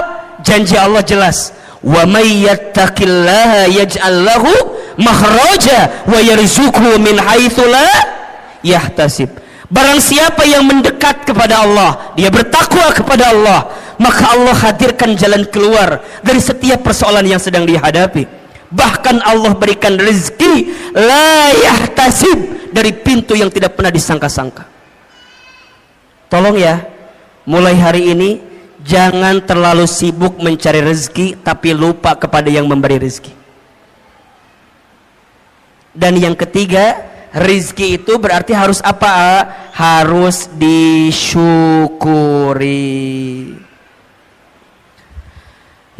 janji Allah jelas, wa may yattaqillaha yaj'al lahu makhraja wa yarzuqhu min haitsu la yahtasib. Barang siapa yang mendekat kepada Allah, dia bertakwa kepada Allah, maka Allah hadirkan jalan keluar dari setiap persoalan yang sedang dihadapi. Bahkan Allah berikan rezeki la yahtasib, dari pintu yang tidak pernah disangka-sangka. Tolong ya, mulai hari ini jangan terlalu sibuk mencari rezeki tapi lupa kepada yang memberi rezeki. Dan yang ketiga, rizki itu berarti harus apa? Harus disyukuri.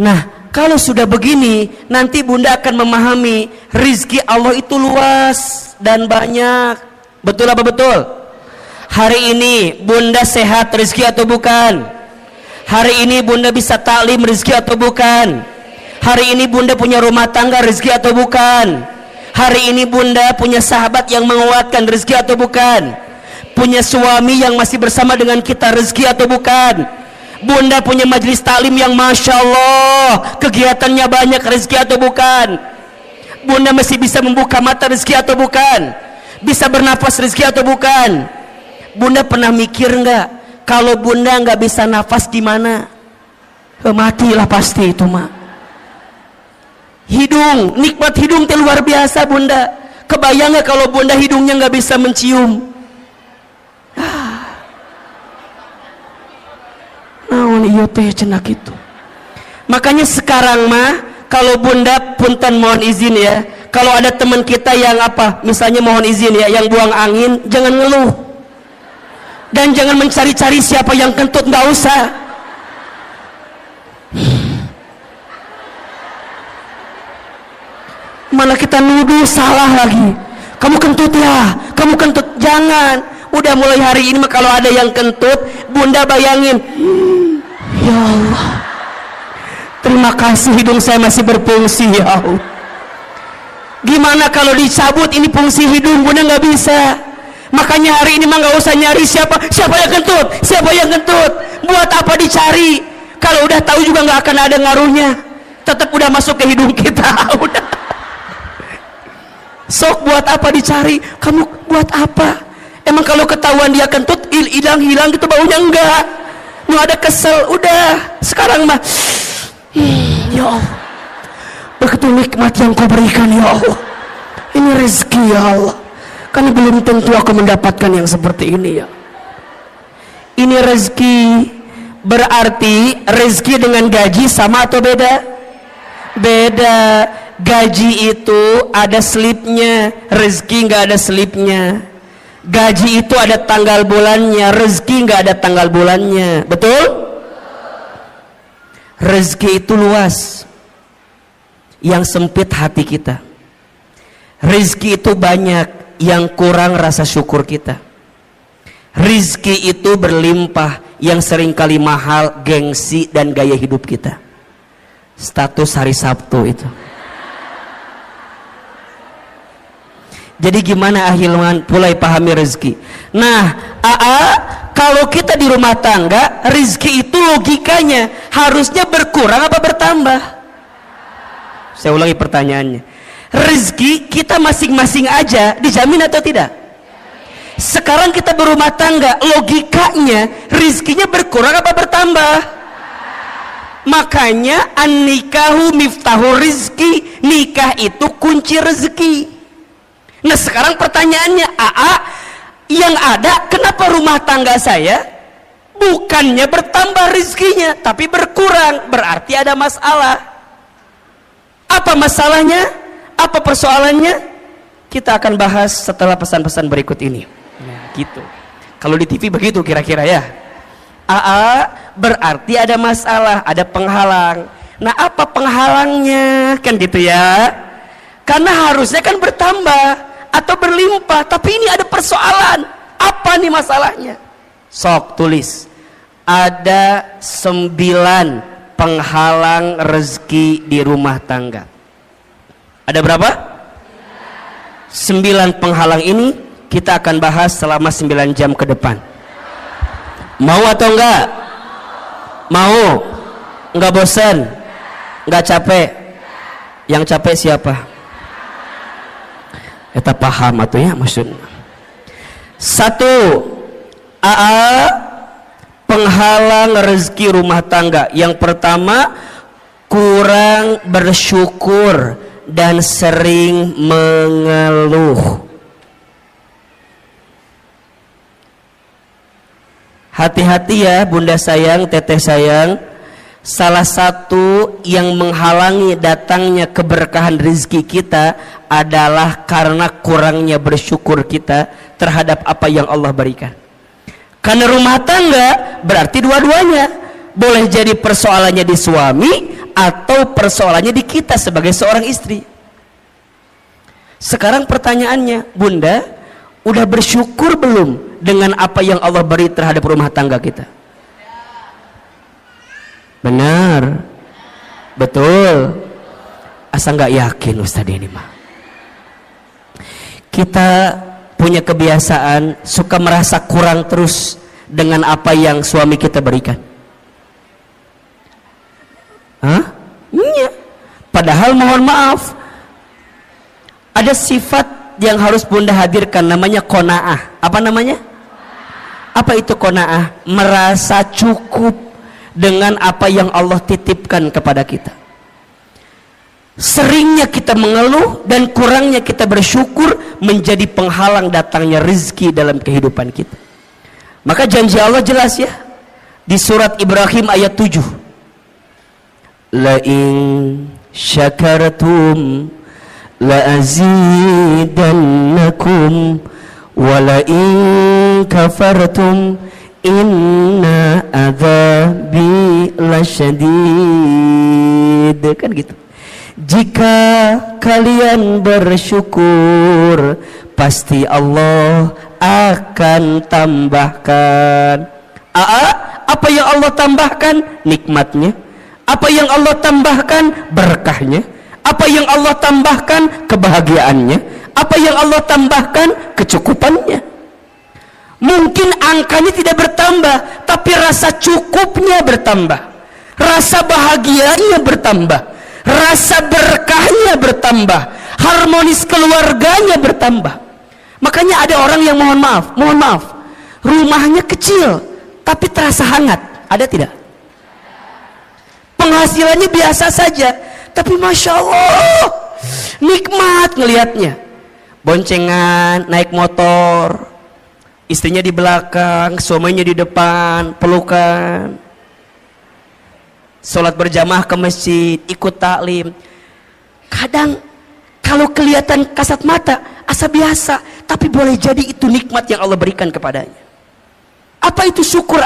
Nah, kalau sudah begini, nanti Bunda akan memahami rizki Allah itu luas dan banyak. Betul apa betul? Hari ini Bunda sehat, rizki atau bukan? Hari ini Bunda bisa taklim, rizki atau bukan? Hari ini Bunda punya rumah tangga, rizki atau bukan? Hari ini Bunda punya sahabat yang menguatkan, rezeki atau bukan? Punya suami yang masih bersama dengan kita, rezeki atau bukan? Bunda punya majelis taklim yang Masya Allah kegiatannya banyak, rezeki atau bukan? Bunda masih bisa membuka mata, rezeki atau bukan? Bisa bernafas, rezeki atau bukan? Bunda pernah mikir nggak, kalau Bunda nggak bisa nafas gimana? Matilah pasti itu mah. Hidung, nikmat hidung itu luar biasa Bunda. Kebayang gak kalau Bunda hidungnya nggak bisa mencium? Naon iya teh cenak itu. Makanya sekarang mah kalau Bunda punten mohon izin ya, kalau ada teman kita yang apa, misalnya mohon izin ya, yang buang angin, jangan ngeluh dan jangan mencari-cari siapa yang kentut, nggak usah. Malah kita nuduh salah lagi. Kamu kentut ya, kamu kentut. Jangan. Udah mulai hari ini kalau ada yang kentut, Bunda bayangin, ya Allah, terima kasih hidung saya masih berfungsi ya Allah. Gimana kalau dicabut ini fungsi hidung, Bunda nggak bisa. Makanya hari ini mah nggak usah nyari siapa yang kentut, siapa yang kentut. Buat apa dicari? Kalau udah tahu juga nggak akan ada ngaruhnya. Tetap udah masuk ke hidung kita. Udah. Sok buat apa dicari? Kamu buat apa? Emang kalau ketahuan dia kentut hilang gitu baunya? Enggak. Nu ada kesel, udah. Sekarang mah ya Allah, begitu nikmat yang kau berikan ya Allah. Ini rezeki ya Allah. Kan belum tentu aku mendapatkan yang seperti ini ya. Ini rezeki. Berarti rezeki dengan gaji sama atau beda? Beda. Gaji itu ada slipnya, rezeki nggak ada slipnya. Gaji itu ada tanggal bulannya, rezeki nggak ada tanggal bulannya. Betul? Rezeki itu luas, yang sempit hati kita. Rezeki itu banyak, yang kurang rasa syukur kita. Rezeki itu berlimpah, yang seringkali mahal gengsi dan gaya hidup kita. Status hari Sabtu itu. Jadi gimana Ahilman mulai pahami rezeki? Nah, kalau kita di rumah tangga, rezeki itu logikanya harusnya berkurang apa bertambah? Saya ulangi pertanyaannya. Rezeki kita masing-masing aja dijamin atau tidak? Sekarang kita berumah tangga, logikanya rezekinya berkurang apa bertambah? Makanya an-nikahu miftahu rizki, nikah itu kunci rezeki. Nah sekarang pertanyaannya, yang ada kenapa rumah tangga saya bukannya bertambah rezekinya tapi berkurang? Berarti ada masalah. Apa masalahnya? Apa persoalannya? Kita akan bahas setelah pesan-pesan berikut ini. Nah, gitu. Kalau di TV begitu kira-kira ya. Berarti ada masalah, ada penghalang. Nah apa penghalangnya? Kan gitu ya. Karena harusnya kan bertambah atau berlimpah, tapi ini ada persoalan. Apa nih masalahnya? Sok tulis. Ada 9 penghalang rezeki di rumah tangga. Ada berapa? 9 penghalang ini kita akan bahas selama 9 jam ke depan. Mau atau enggak? Mau? Enggak bosan? Enggak capek? Yang capek siapa? Kita paham atau ya maksudnya. 1. Penghalang rezeki rumah tangga. Yang pertama, kurang bersyukur dan sering mengeluh. Hati-hati ya bunda sayang, teteh sayang. salah satu yang menghalangi datangnya keberkahan rezeki kita adalah karena kurangnya bersyukur kita terhadap apa yang Allah berikan. Karena rumah tangga berarti dua-duanya, boleh jadi persoalannya di suami atau persoalannya di kita sebagai seorang istri. Sekarang pertanyaannya, Bunda, udah bersyukur belum dengan apa yang Allah beri terhadap rumah tangga kita? Benar, betul. Asa nggak yakin Ustaz ini mah. Kita punya kebiasaan suka merasa kurang terus dengan apa yang suami kita berikan. Hah? Iya. Padahal mohon maaf, ada sifat yang harus Bunda hadirkan, namanya qanaah. Apa namanya? Apa itu qanaah? Merasa cukup dengan apa yang Allah titipkan kepada kita. Seringnya kita mengeluh dan kurangnya kita bersyukur menjadi penghalang datangnya rezeki dalam kehidupan kita. Maka janji Allah jelas ya, di surat Ibrahim ayat 7. La in syakartum la azidannakum wa la in kafartum inna adzabi lasyadid. Kan gitu. Jika kalian bersyukur, pasti Allah akan tambahkan. Apa yang Allah tambahkan? Nikmatnya. Apa yang Allah tambahkan? Berkahnya. Apa yang Allah tambahkan? Kebahagiaannya. Apa yang Allah tambahkan? Kecukupannya. Mungkin angkanya tidak bertambah, tapi rasa cukupnya bertambah, rasa bahagianya bertambah, rasa berkahnya bertambah, harmonis keluarganya bertambah. Makanya ada orang yang mohon maaf, rumahnya kecil tapi terasa hangat. Ada tidak? Penghasilannya biasa saja, tapi masya Allah nikmat ngelihatnya. Boncengan, naik motor, istrinya di belakang, suaminya di depan, pelukan, sholat berjamaah ke masjid, ikut taklim. Kadang kalau kelihatan kasat mata asa biasa, tapi boleh jadi itu nikmat yang Allah berikan kepadanya. Apa itu syukur?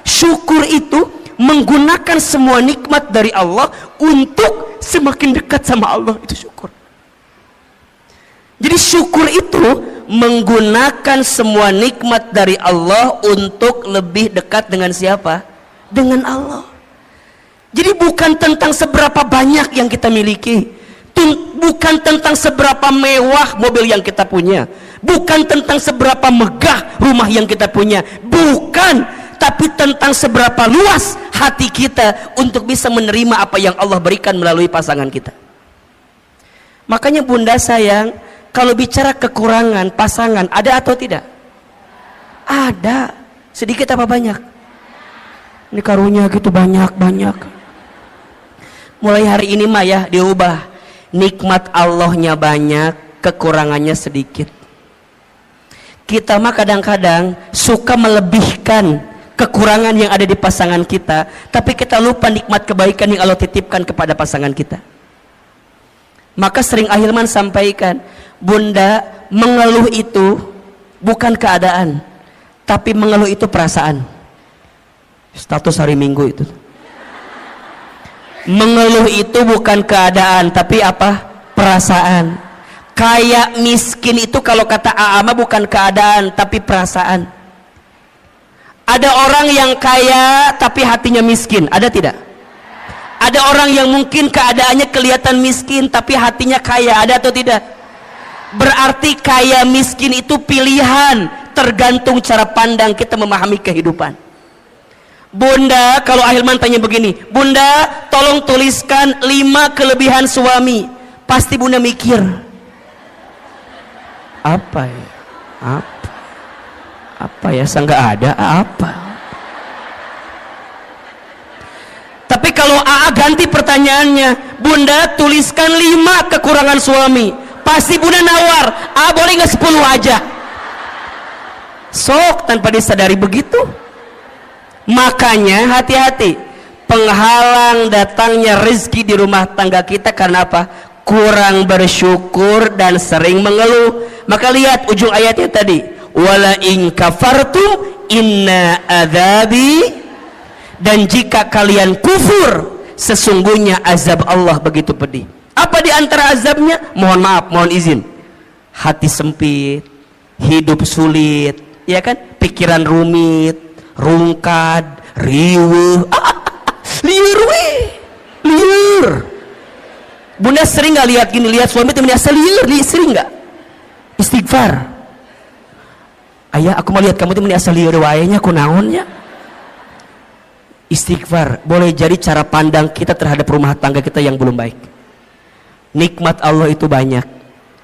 Syukur itu menggunakan semua nikmat dari Allah untuk semakin dekat sama Allah. Itu syukur. Jadi syukur itu menggunakan semua nikmat dari Allah untuk lebih dekat dengan siapa? Dengan Allah. Jadi bukan tentang seberapa banyak yang kita miliki, bukan tentang seberapa mewah mobil yang kita punya, bukan tentang seberapa megah rumah yang kita punya, bukan, tapi tentang seberapa luas hati kita untuk bisa menerima apa yang Allah berikan melalui pasangan kita. Makanya Bunda sayang, kalau bicara kekurangan pasangan, ada atau tidak? Ada. Sedikit apa banyak? Ini karunia gitu banyak. Mulai hari ini mah ya diubah. Nikmat Allahnya banyak, kekurangannya sedikit. Kita mah kadang-kadang suka melebihkan kekurangan yang ada di pasangan kita, tapi kita lupa nikmat kebaikan yang Allah titipkan kepada pasangan kita. Maka sering Ahilman sampaikan, Bunda, mengeluh itu bukan keadaan, tapi mengeluh itu perasaan. Status hari Minggu itu. Mengeluh itu bukan keadaan, tapi apa? Perasaan. Kayak miskin itu kalau kata Aama bukan keadaan, tapi perasaan. Ada orang yang kaya tapi hatinya miskin, ada tidak? Ada orang yang mungkin keadaannya kelihatan miskin tapi hatinya kaya, ada atau tidak? Berarti kaya miskin itu pilihan, tergantung cara pandang kita memahami kehidupan. Bunda, kalau Ahilman tanya begini, Bunda tolong tuliskan 5 kelebihan suami, pasti Bunda mikir, apa ya? Apa ya? Nggak ada apa. Tapi kalau AA ganti pertanyaannya, Bunda tuliskan 5 kekurangan suami, pasti Bunda nawar, boleh nggak 10 aja? Sok tanpa disadari begitu. Makanya hati-hati, penghalang datangnya rezeki di rumah tangga kita karena apa? Kurang bersyukur dan sering mengeluh. Maka lihat ujung ayatnya tadi, wala in kafartum inna adzabi, dan jika kalian kufur sesungguhnya azab Allah begitu pedih. Apa di antara azabnya? Mohon maaf, mohon izin, hati sempit, hidup sulit, ya kan? Pikiran rumit, rungkad, riweuh, liur weh, liur. Bunda sering nggak lihat gini, lihat suami temennya liur, sering nggak? Istighfar. Ayah, aku mau lihat kamu temennya liur wayanya, aku naonnya. Istighfar boleh jadi cara pandang kita terhadap rumah tangga kita yang belum baik. Nikmat Allah itu banyak.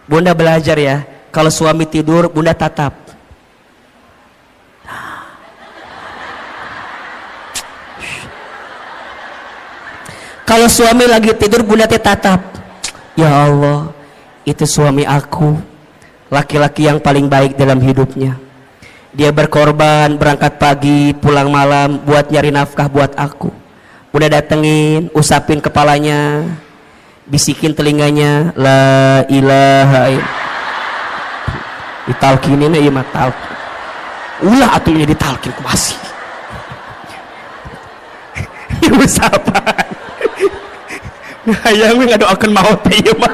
Bunda belajar ya, kalau suami tidur bunda tatap. Kalau suami lagi tidur bunda tatap. Ya Allah, itu suami aku, laki-laki yang paling baik dalam hidupnya. Dia berkorban, berangkat pagi, pulang malam buat nyari nafkah buat aku. Bunda datengin, usapin kepalanya, bisikin telinganya, la ilaha illallah. Ditalkinin ya mah talk. Ulah atunya ditalkin ku masih. Ya usapan. Hayang ngadoakeun maot ieu mah.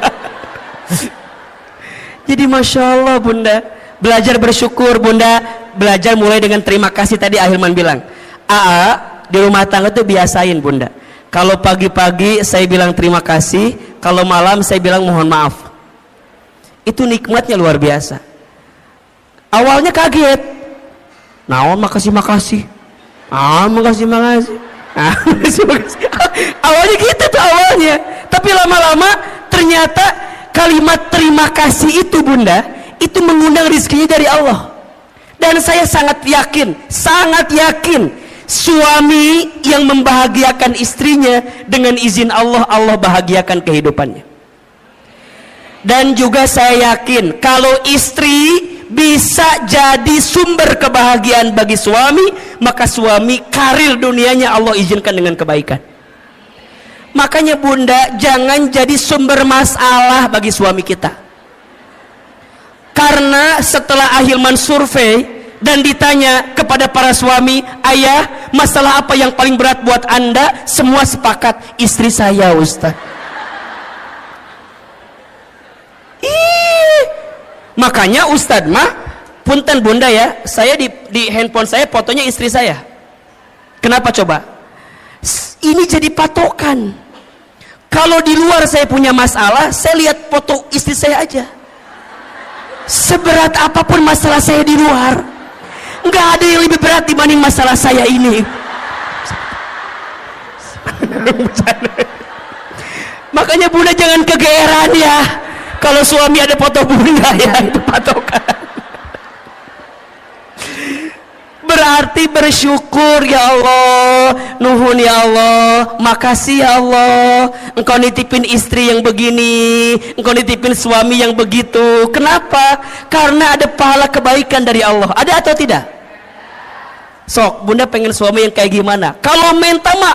Jadi Masya Allah bunda, belajar bersyukur bunda, belajar mulai dengan terima kasih. Tadi Ahilman bilang, di rumah tangga tuh biasain bunda, kalau pagi-pagi saya bilang terima kasih, kalau malam saya bilang mohon maaf. Itu nikmatnya luar biasa. Awalnya kaget, naon makasih makasih, makasih makasih, makasih makasih. Awalnya gitu tuh awalnya, tapi lama-lama ternyata kalimat terima kasih itu bunda, itu mengundang rezekinya dari Allah. Dan saya sangat yakin suami yang membahagiakan istrinya dengan izin Allah, Allah bahagiakan kehidupannya. Dan juga saya yakin kalau istri bisa jadi sumber kebahagiaan bagi suami, maka suami karir dunianya Allah izinkan dengan kebaikan. Makanya bunda, jangan jadi sumber masalah bagi suami kita. Karena setelah Ahilman survei dan ditanya kepada para suami, ayah, masalah apa yang paling berat buat anda? Semua sepakat, istri saya Ustaz. Makanya Ustadz mah, punten bunda ya, saya di handphone saya fotonya istri saya. Kenapa coba? Ini jadi patokan. Kalau di luar saya punya masalah, saya lihat foto istri saya aja. Seberat apapun masalah saya di luar, nggak ada yang lebih berat dibanding masalah saya ini. Makanya bunda jangan kegeeran ya kalau suami ada foto bunda ya, itu patokan. Berarti bersyukur, ya Allah, nuhun ya Allah, makasih ya Allah, engkau nitipin istri yang begini, engkau nitipin suami yang begitu. Kenapa? Karena ada pahala kebaikan dari Allah. Ada atau tidak? Sok, bunda pengen suami yang kayak gimana? Kalau minta mah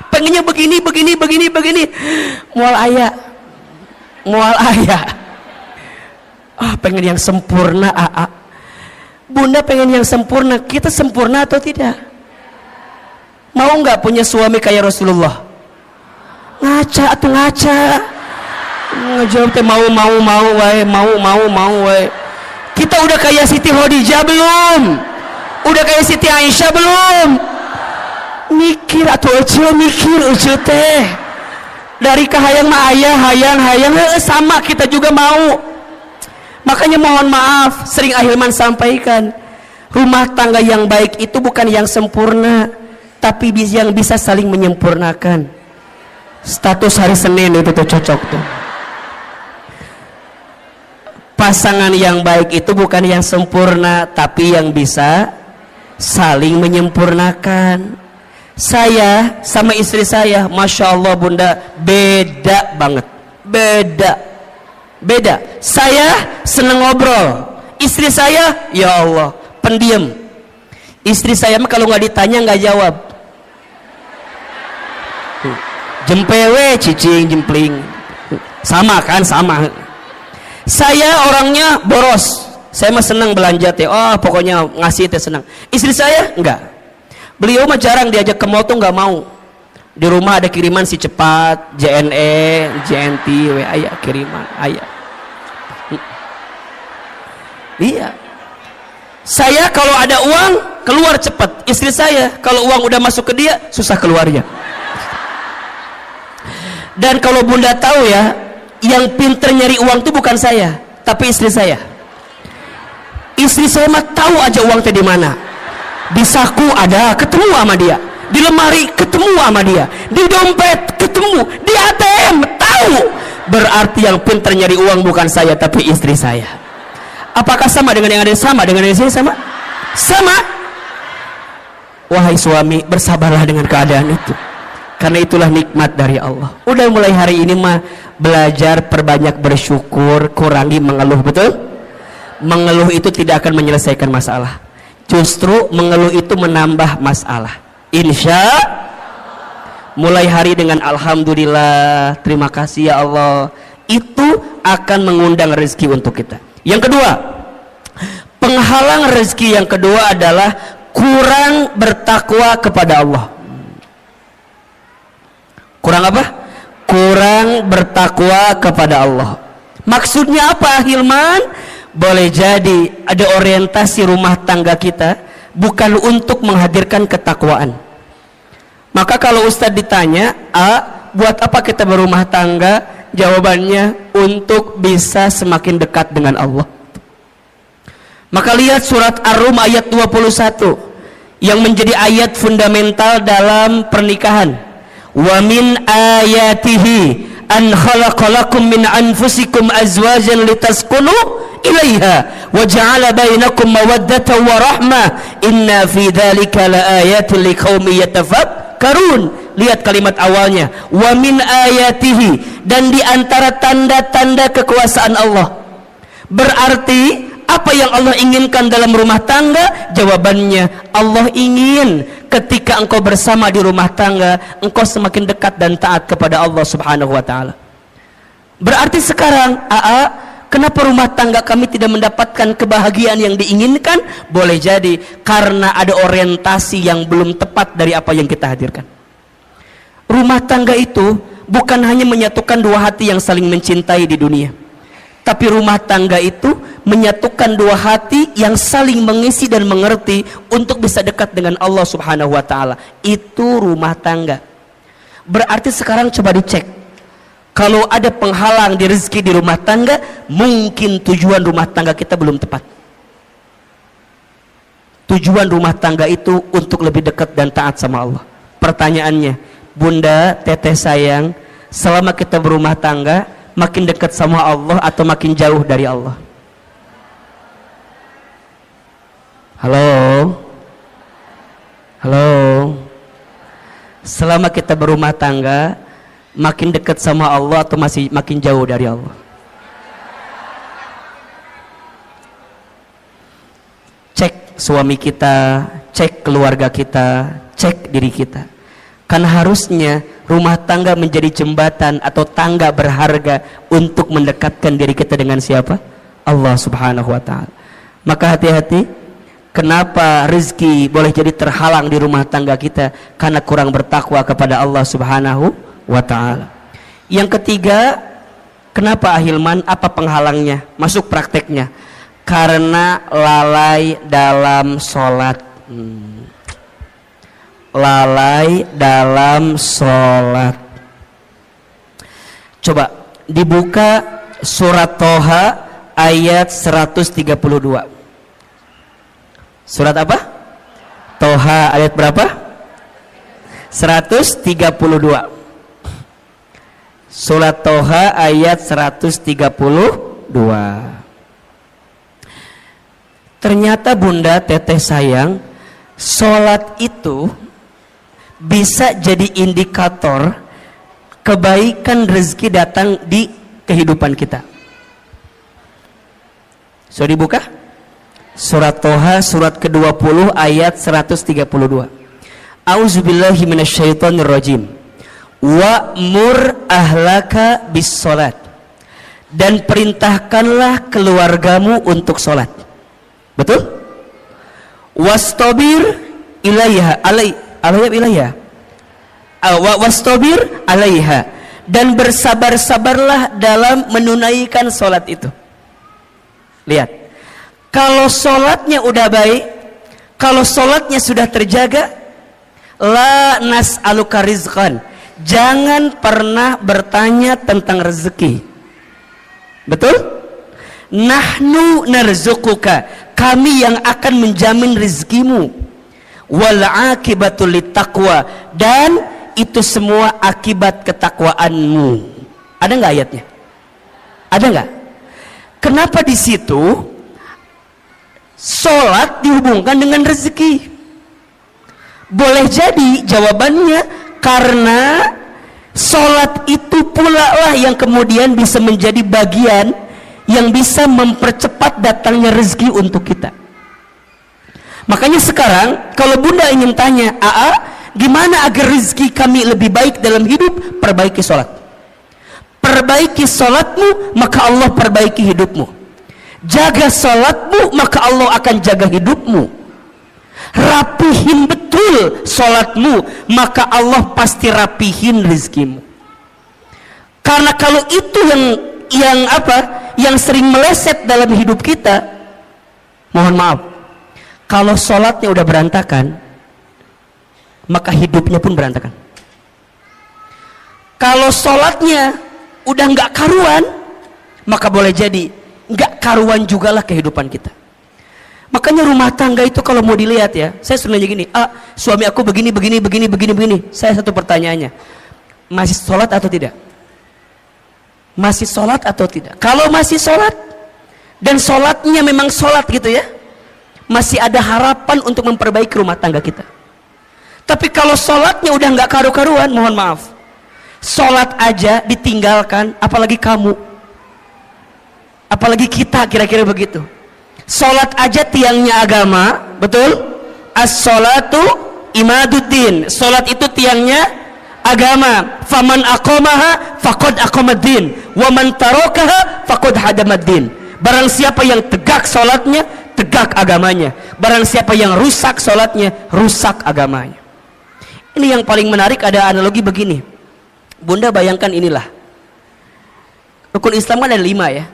pengennya begini. Mual ayah. Pengen yang sempurna. Bunda pengen yang sempurna. Kita sempurna atau tidak? Mau nggak punya suami kayak Rasulullah? Ngaca. Ngejawab teh mau wae. Kita udah kayak Siti Khadijah belum? Udah kayak Siti Aisyah belum? Mikir atau mikir teh. Dari kahayang mah ayah, hayang sama kita juga mau. Makanya mohon maaf, sering Ahilman sampaikan, rumah tangga yang baik itu bukan yang sempurna, tapi yang bisa saling menyempurnakan. Status hari Senin itu tuh cocok tuh. Pasangan yang baik itu bukan yang sempurna, tapi yang bisa saling menyempurnakan. Saya sama istri saya, Masya Allah bunda, beda banget. Beda. Saya seneng ngobrol, istri saya ya Allah pendiam. Istri saya mah kalau nggak ditanya nggak jawab. Jempewe, cicing, jempling. Sama kan, sama. Saya orangnya boros. Saya mah senang belanja teh. Oh, pokoknya ngasih teh senang. Istri saya enggak. Beliau mah jarang diajak ke mall tuh enggak mau. Di rumah ada kiriman si cepat, JNE, JNT, aya kiriman, aya. Iya. Saya kalau ada uang keluar cepat. Istri saya kalau uang udah masuk ke dia susah keluarnya. Dan kalau bunda tahu ya, yang pinter nyari uang itu bukan saya, tapi istri saya. Istri saya mah tahu aja uang teh di mana. Di saku ada, ketemu sama dia. Di lemari ketemu sama dia. Di dompet ketemu. Di ATM tahu. Berarti yang pinter nyari uang bukan saya, tapi istri saya. Apakah sama dengan yang ada? Sama dengan yang saya? Sama? Sama. Wahai suami, bersabarlah dengan keadaan itu. Karena itulah nikmat dari Allah. Udah mulai hari ini mah belajar perbanyak bersyukur, kurangi mengeluh, betul? Mengeluh itu tidak akan menyelesaikan masalah. Justru mengeluh itu menambah masalah. Insya mulai hari dengan alhamdulillah, terima kasih ya Allah, itu akan mengundang rezeki untuk kita. Yang kedua, penghalang rezeki yang kedua adalah kurang bertakwa kepada Allah. Kurang apa? Kurang bertakwa kepada Allah. Maksudnya apa, Hilman? Boleh jadi ada orientasi rumah tangga kita bukan untuk menghadirkan ketakwaan. Maka kalau Ustadz ditanya, buat apa kita berumah tangga? Jawabannya untuk bisa semakin dekat dengan Allah. Maka lihat surat Ar-Rum ayat 21 yang menjadi ayat fundamental dalam pernikahan. Wa min ayatihi an khalaqalakum min anfusikum azwajan litaskunu ilaiha wa ja'ala bainakum mawaddatan wa rahmah inna fi dzalika laayatin liqaumin yatafakkarun. Lihat kalimat awalnya, wa min ayatihi, dan di antara tanda-tanda kekuasaan Allah. Berarti apa yang Allah inginkan dalam rumah tangga? Jawabannya, Allah ingin ketika engkau bersama di rumah tangga, engkau semakin dekat dan taat kepada Allah Subhanahu wa taala. Berarti sekarang, kenapa rumah tangga kami tidak mendapatkan kebahagiaan yang diinginkan? Boleh jadi karena ada orientasi yang belum tepat dari apa yang kita hadirkan. Rumah tangga itu bukan hanya menyatukan dua hati yang saling mencintai di dunia, tapi rumah tangga itu menyatukan dua hati yang saling mengisi dan mengerti untuk bisa dekat dengan Allah Subhanahu wa taala. Itu rumah tangga. Berarti sekarang coba dicek. Kalau ada penghalang di rezeki di rumah tangga, mungkin tujuan rumah tangga kita belum tepat. Tujuan rumah tangga itu untuk lebih dekat dan taat sama Allah. Pertanyaannya, Bunda, teteh sayang, selama kita berumah tangga, makin dekat sama Allah atau makin jauh dari Allah? Halo? Halo? Selama kita berumah tangga, makin dekat sama Allah atau masih makin jauh dari Allah? Cek suami kita, cek keluarga kita, cek diri kita. Kan harusnya rumah tangga menjadi jembatan atau tangga berharga untuk mendekatkan diri kita dengan siapa? Allah Subhanahu wa taala. Maka hati-hati, kenapa rezeki boleh jadi terhalang di rumah tangga kita? Karena kurang bertakwa kepada Allah Subhanahu wa taala. Yang ketiga, kenapa Ahilman? Apa penghalangnya? Masuk prakteknya. Karena lalai dalam sholat. Lalai dalam sholat. Coba dibuka surat Toha ayat 132. Surat apa? Toha ayat berapa? 132. Surat Toha ayat 132. Ternyata Bunda, teteh sayang, sholat itu bisa jadi indikator kebaikan rezeki datang di kehidupan kita. So dibuka surat Toha surat ke-20 ayat 132. A'udzubillahi minasyaitonirrajim. wa'mur ahlaka bis salat, dan perintahkanlah keluargamu untuk salat. Betul? Wastabir ilaiha wastabir alaiha, dan bersabar-sabarlah dalam menunaikan salat itu. Lihat, kalau salatnya udah baik, kalau salatnya sudah terjaga, la nas'aluka rizqan, jangan pernah bertanya tentang rezeki. Betul? Nahnu narzuquka, kami yang akan menjamin rezekimu. Wal akibatul littaqwa, dan itu semua akibat ketakwaanmu. Ada nggak ayatnya? Ada nggak? Kenapa di situ sholat dihubungkan dengan rezeki? Boleh jadi jawabannya karena sholat itu pula lah yang kemudian bisa menjadi bagian yang bisa mempercepat datangnya rezeki untuk kita. Makanya sekarang kalau bunda ingin tanya, gimana agar rezeki kami lebih baik dalam hidup? Perbaiki sholat. Perbaiki sholatmu, maka Allah perbaiki hidupmu. Jaga sholatmu, maka Allah akan jaga hidupmu. Rapihin betul sholatmu, maka Allah pasti rapihin rezekimu. Karena kalau itu yang sering meleset dalam hidup kita, mohon maaf, kalau sholatnya udah berantakan, maka hidupnya pun berantakan. Kalau sholatnya udah nggak karuan, maka boleh jadi nggak karuan juga lah kehidupan kita. Makanya rumah tangga itu kalau mau dilihat ya, saya sering nanya gini, suami aku begini. Saya satu pertanyaannya, masih sholat atau tidak? Masih sholat atau tidak? Kalau masih sholat dan sholatnya memang sholat gitu ya, masih ada harapan untuk memperbaiki rumah tangga kita. Tapi kalau sholatnya udah nggak karu-karuan, mohon maaf, sholat aja ditinggalkan, apalagi kamu, apalagi kita, kira-kira begitu. Sholat aja tiangnya agama, betul? As-sholatu imaduddin, sholat itu tiangnya agama. Faman aqamaha faqad aqamaddin, wa man tarakaha faqad hadamaddin. Barang siapa yang tegak sholatnya, tegak agamanya. Barang siapa yang rusak sholatnya, rusak agamanya. Ini yang paling menarik, ada analogi begini. Bunda bayangkan inilah, rukun Islam kan ada 5 ya.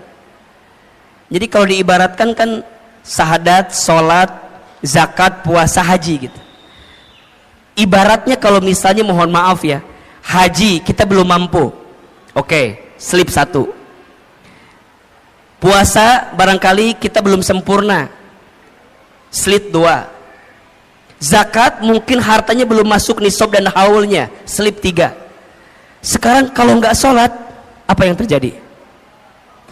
Jadi kalau diibaratkan kan syahadat, sholat, zakat, puasa, haji gitu. Ibaratnya kalau misalnya mohon maaf ya, haji kita belum mampu, oke, slip 1. Puasa barangkali kita belum sempurna, slip 2. Zakat mungkin hartanya belum masuk nisab dan haulnya, slip 3. Sekarang kalau nggak sholat, apa yang terjadi?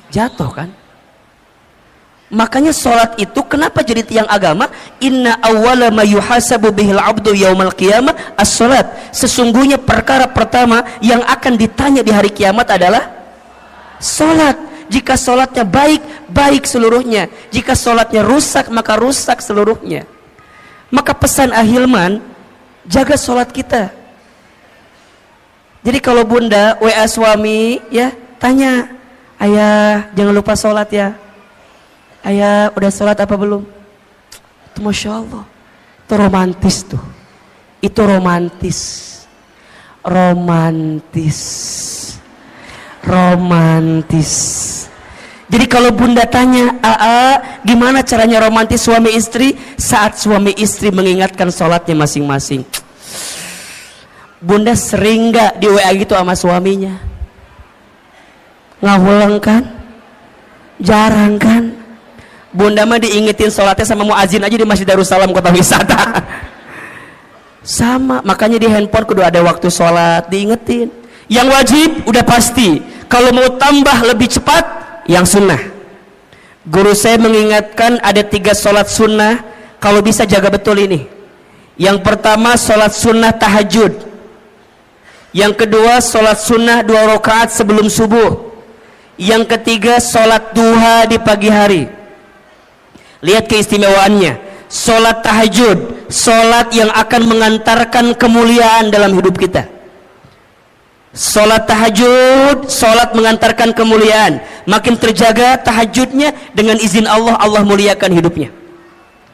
Jatuh kan? Makanya sholat itu kenapa jadi tiang agama? Inna awwala ma yuhasabu bihil abdu yaumal qiyamah as-sholat. Sesungguhnya perkara pertama yang akan ditanya di hari kiamat adalah sholat. Jika sholatnya baik, baik seluruhnya. Jika sholatnya rusak, maka rusak seluruhnya. Maka pesan Ahilman, jaga sholat kita. Jadi kalau bunda WA suami ya, tanya, ayah jangan lupa sholat ya. Ayah udah sholat apa belum? Itu Masya Allah, itu romantis tuh. Itu romantis. Jadi kalau bunda tanya, gimana caranya romantis suami istri? Saat suami istri mengingatkan sholatnya masing-masing. Bunda sering gak di WA gitu sama suaminya? Ngawulang kan? Jarang kan? Bunda mah diingetin sholatnya sama muazin aja di Masjid Darussalam Kota Wisata. Sama, makanya di handphone kudu ada waktu sholat, diingetin. Yang wajib udah pasti, kalau mau tambah lebih cepat, yang sunnah. Guru saya mengingatkan ada 3 sholat sunnah, kalau bisa jaga betul ini. Yang pertama sholat sunnah tahajud. Yang kedua sholat sunnah 2 rakaat sebelum subuh. Yang ketiga sholat duha di pagi hari. Lihat keistimewaannya. Sholat tahajud, sholat yang akan mengantarkan kemuliaan dalam hidup kita. Salat tahajud, salat mengantarkan kemuliaan. Makin terjaga tahajudnya, dengan izin Allah, Allah muliakan hidupnya.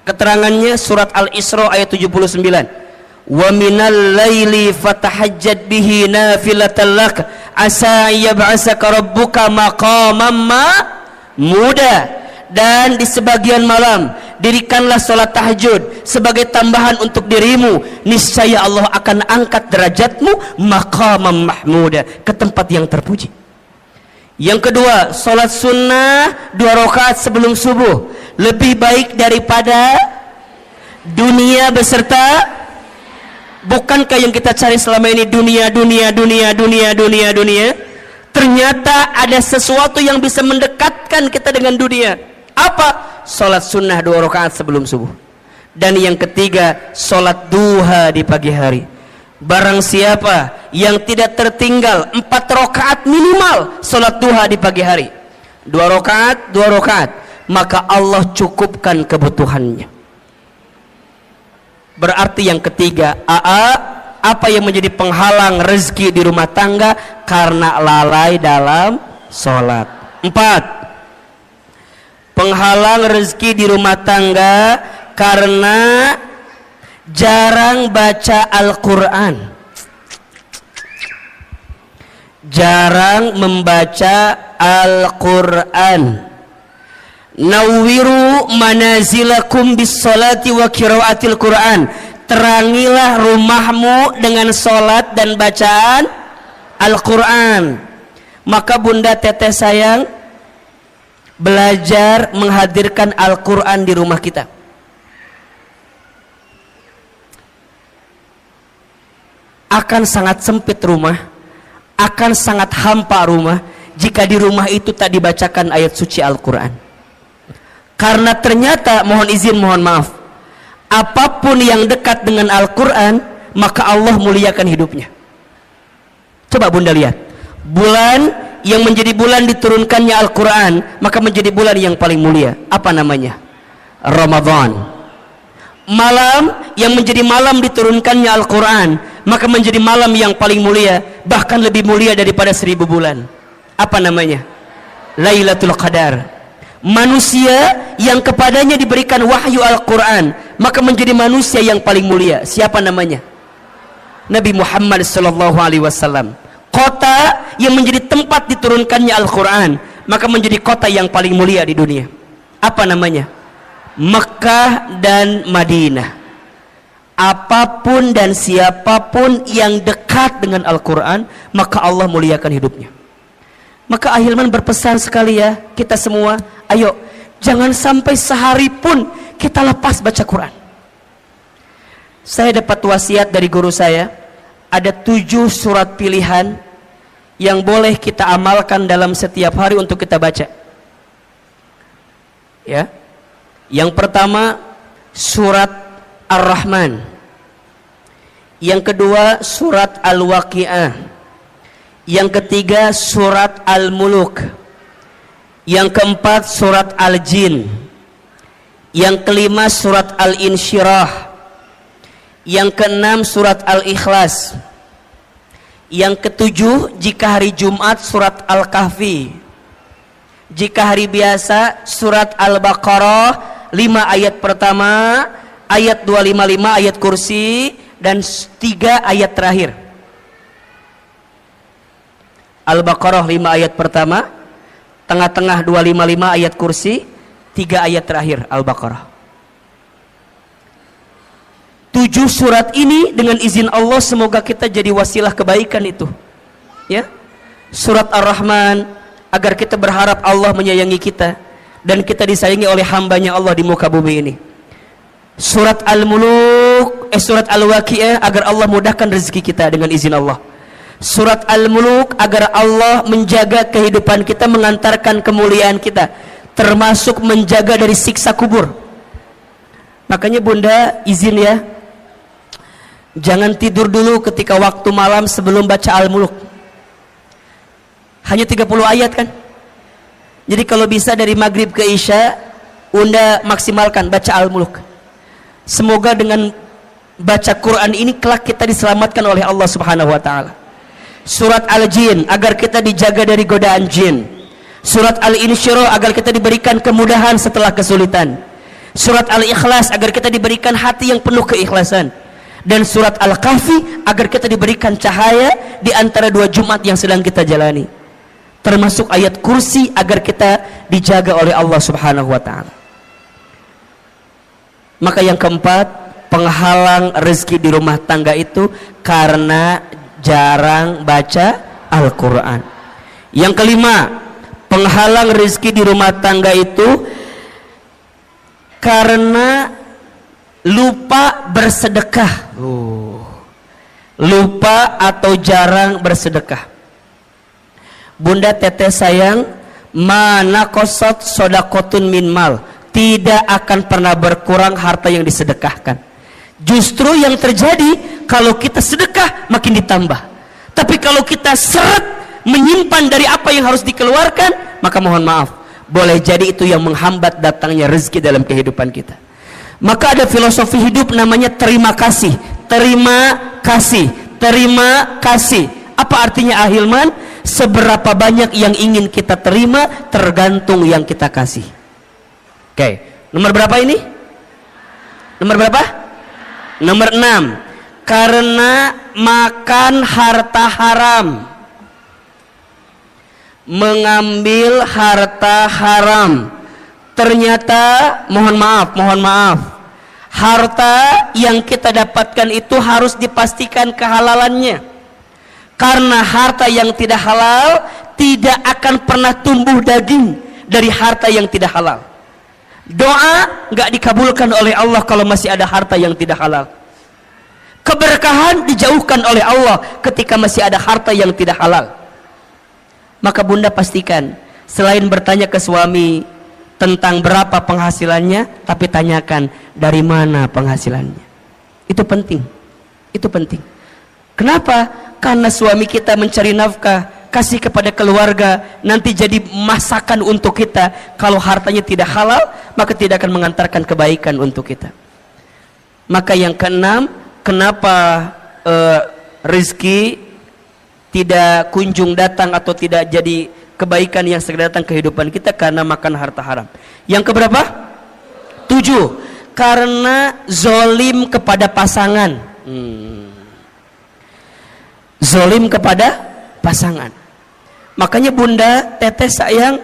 Keterangannya surat Al-Isra ayat 79. Wa minal laili fatahajjad bihi nafilatan lak asa yab'asaka rabbuka maqaman mahmuda. Dan di sebagian malam dirikanlah salat tahajud sebagai tambahan untuk dirimu, niscaya Allah akan angkat derajatmu maqaman mahmuda, ke tempat yang terpuji. Yang kedua, salat sunnah 2 rakaat sebelum subuh lebih baik daripada dunia beserta. Bukankah yang kita cari selama ini dunia? Ternyata ada sesuatu yang bisa mendekatkan kita dengan dunia. Apa? Salat sunnah 2 rakaat sebelum subuh. Dan yang ketiga, salat duha di pagi hari. Barang siapa yang tidak tertinggal 4 rakaat minimal salat duha di pagi hari, 2 rakaat, maka Allah cukupkan kebutuhannya. Berarti yang ketiga, apa yang menjadi penghalang rezeki di rumah tangga? Karena lalai dalam sholat. 4, penghalang rezeki di rumah tangga karena jarang baca Al-Quran, jarang membaca Al-Quran. Nawwiru manazilakum bis salati wa qiraatil Quran. Terangilah rumahmu dengan salat dan bacaan Al-Quran. Maka bunda teteh sayang, belajar menghadirkan Al-Quran di rumah kita. Akan sangat sempit rumah, akan sangat hampa rumah jika di rumah itu tak dibacakan ayat suci Al-Quran. Karena ternyata, mohon izin, mohon maaf, apapun yang dekat dengan Al-Quran, maka Allah muliakan hidupnya. Coba bunda lihat, bulan yang menjadi bulan diturunkannya Al-Quran, maka menjadi bulan yang paling mulia. Apa namanya? Ramadan. Malam yang menjadi malam diturunkannya Al-Quran, maka menjadi malam yang paling mulia, bahkan lebih mulia daripada 1000 bulan. Apa namanya? Lailatul Qadar. Manusia yang kepadanya diberikan wahyu Al-Quran, maka menjadi manusia yang paling mulia. Siapa namanya? Nabi Muhammad SAW. Kota yang menjadi tempat diturunkannya Al-Quran, maka menjadi kota yang paling mulia di dunia. Apa namanya? Mekah dan Madinah. Apapun dan siapapun yang dekat dengan Al-Quran, maka Allah muliakan hidupnya. Maka Ahilman berpesan sekali ya, kita semua, ayo jangan sampai sehari pun kita lepas baca Quran. Saya dapat wasiat dari guru saya, ada 7 surat pilihan yang boleh kita amalkan dalam setiap hari untuk kita baca. Ya. Yang pertama surat Ar-Rahman. Yang kedua surat Al-Waqi'ah. Yang ketiga surat Al-Muluk. Yang keempat surat Al-Jin. Yang kelima surat Al-Insyirah. Yang keenam surat Al-Ikhlas. Yang ketujuh jika hari Jumat surat Al-Kahfi. Jika hari biasa surat Al-Baqarah 5 ayat pertama, ayat 255 ayat kursi, dan 3 ayat terakhir. Al-Baqarah 5 ayat pertama, tengah-tengah 255 ayat kursi, 3 ayat terakhir Al-Baqarah. 7 surat ini dengan izin Allah semoga kita jadi wasilah kebaikan itu. Ya. Surat Ar-Rahman agar kita berharap Allah menyayangi kita dan kita disayangi oleh hambanya Allah di muka bumi ini. Surat Al-Muluk, surat Al-Waqi'ah agar Allah mudahkan rezeki kita dengan izin Allah. Surat Al-Muluk agar Allah menjaga kehidupan kita, mengantarkan kemuliaan kita, termasuk menjaga dari siksa kubur. Makanya bunda izin ya, jangan tidur dulu ketika waktu malam sebelum baca Al-Muluk. Hanya 30 ayat kan. Jadi kalau bisa dari maghrib ke isya, bunda maksimalkan baca Al-Muluk. Semoga dengan baca Quran ini kelak kita diselamatkan oleh Allah Subhanahu wa taala. Surat Al-Jin agar kita dijaga dari godaan jin. Surat Al-Insyirah agar kita diberikan kemudahan setelah kesulitan. Surat Al-Ikhlas agar kita diberikan hati yang penuh keikhlasan. Dan surat Al-Kahfi agar kita diberikan cahaya di antara 2 Jumat yang sedang kita jalani. Termasuk ayat kursi agar kita dijaga oleh Allah Subhanahu wa ta'ala. Maka yang keempat, penghalang rezeki di rumah tangga itu karena jarang baca Al-Quran. Yang kelima, penghalang rezeki di rumah tangga itu karena lupa bersedekah. Lupa atau jarang bersedekah. Bunda teteh sayang, mana kosot sodakotun min mal, tidak akan pernah berkurang harta yang disedekahkan. Justru yang terjadi kalau kita sedekah makin ditambah. Tapi kalau kita seret menyimpan dari apa yang harus dikeluarkan, maka mohon maaf, boleh jadi itu yang menghambat datangnya rezeki dalam kehidupan kita. Maka ada filosofi hidup namanya terima kasih. Terima kasih, terima kasih. Apa artinya Ahilman? Seberapa banyak yang ingin kita terima tergantung yang kita kasih. Oke, nomor berapa ini? Nomor berapa? Nomor 6. Karena makan harta haram, mengambil harta haram. Ternyata mohon maaf, harta yang kita dapatkan itu harus dipastikan kehalalannya. Karena harta yang tidak halal tidak akan pernah tumbuh daging dari harta yang tidak halal. Doa nggak dikabulkan oleh Allah kalau masih ada harta yang tidak halal. Keberkahan dijauhkan oleh Allah ketika masih ada harta yang tidak halal. Maka bunda pastikan, selain bertanya ke suami tentang berapa penghasilannya, tapi tanyakan dari mana penghasilannya. Itu penting. Itu penting. Kenapa? Karena suami kita mencari nafkah, kasih kepada keluarga, nanti jadi masakan untuk kita. Kalau hartanya tidak halal, maka tidak akan mengantarkan kebaikan untuk kita. Maka yang keenam, kenapa rezeki tidak kunjung datang atau tidak jadi kebaikan yang segera datang kehidupan kita? Karena makan harta haram. Yang keberapa? 7. Karena zolim kepada pasangan. Zolim kepada pasangan. Makanya bunda, teteh sayang,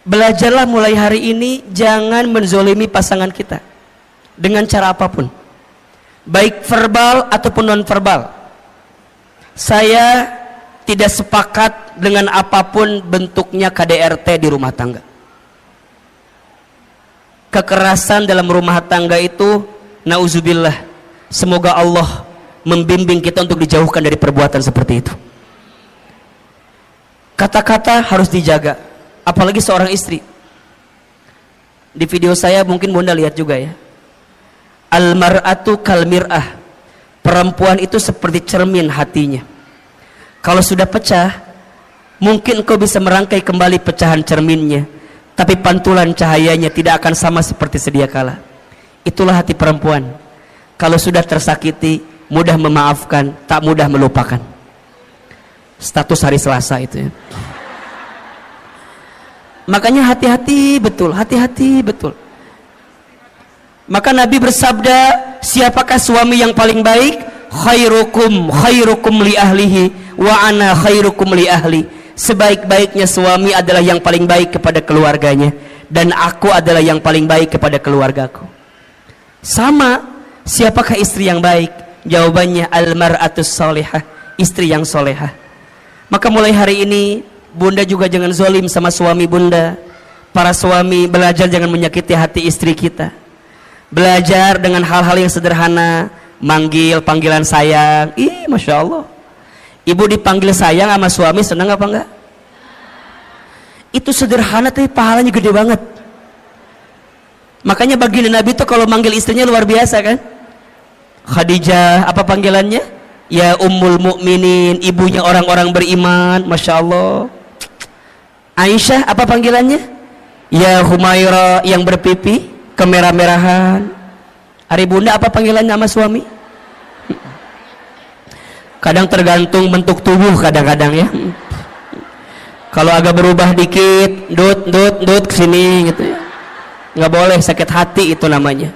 belajarlah mulai hari ini jangan menzolimi pasangan kita dengan cara apapun, baik verbal ataupun non verbal. Saya tidak sepakat dengan apapun bentuknya KDRT di rumah tangga. Kekerasan dalam rumah tangga itu, nauzubillah, semoga Allah membimbing kita untuk dijauhkan dari perbuatan seperti itu. Kata-kata harus dijaga, apalagi seorang istri. Di video saya mungkin bunda lihat juga ya, al-mar'atu kal mir'ah, perempuan itu seperti cermin hatinya. Kalau sudah pecah, mungkin kau bisa merangkai kembali pecahan cerminnya, tapi pantulan cahayanya tidak akan sama seperti sedia kala. Itulah hati perempuan. Kalau sudah tersakiti, mudah memaafkan, tak mudah melupakan. Status hari Selasa itu ya. Makanya hati-hati betul, hati-hati betul. Maka Nabi bersabda, siapakah suami yang paling baik? Khairukum li ahlihi wa ana khairukum li ahli. Sebaik-baiknya suami adalah yang paling baik kepada keluarganya, dan aku adalah yang paling baik kepada keluargaku. Sama, siapakah istri yang baik? Jawabannya al-mar'atus solihah, istri yang solehah. Maka mulai hari ini bunda juga jangan zolim sama suami bunda. Para suami belajar jangan menyakiti hati istri kita. Belajar dengan hal-hal yang sederhana, manggil panggilan sayang. Ih, masya Allah. Ibu dipanggil sayang sama suami senang apa enggak? Itu sederhana tapi pahalanya gede banget. Makanya baginda Nabi itu kalau manggil istrinya luar biasa kan? Khadijah, apa panggilannya? Ya Ummul Mukminin, ibunya orang-orang beriman, masya Allah. Aisyah, apa panggilannya? Ya Humaira, yang berpipi kemerah-merahan. Hari bunda, apa panggilannya sama suami? Kadang tergantung bentuk tubuh kadang-kadang ya. Kalau agak berubah dikit, dut kesini gitu ya. Nggak boleh, sakit hati itu namanya.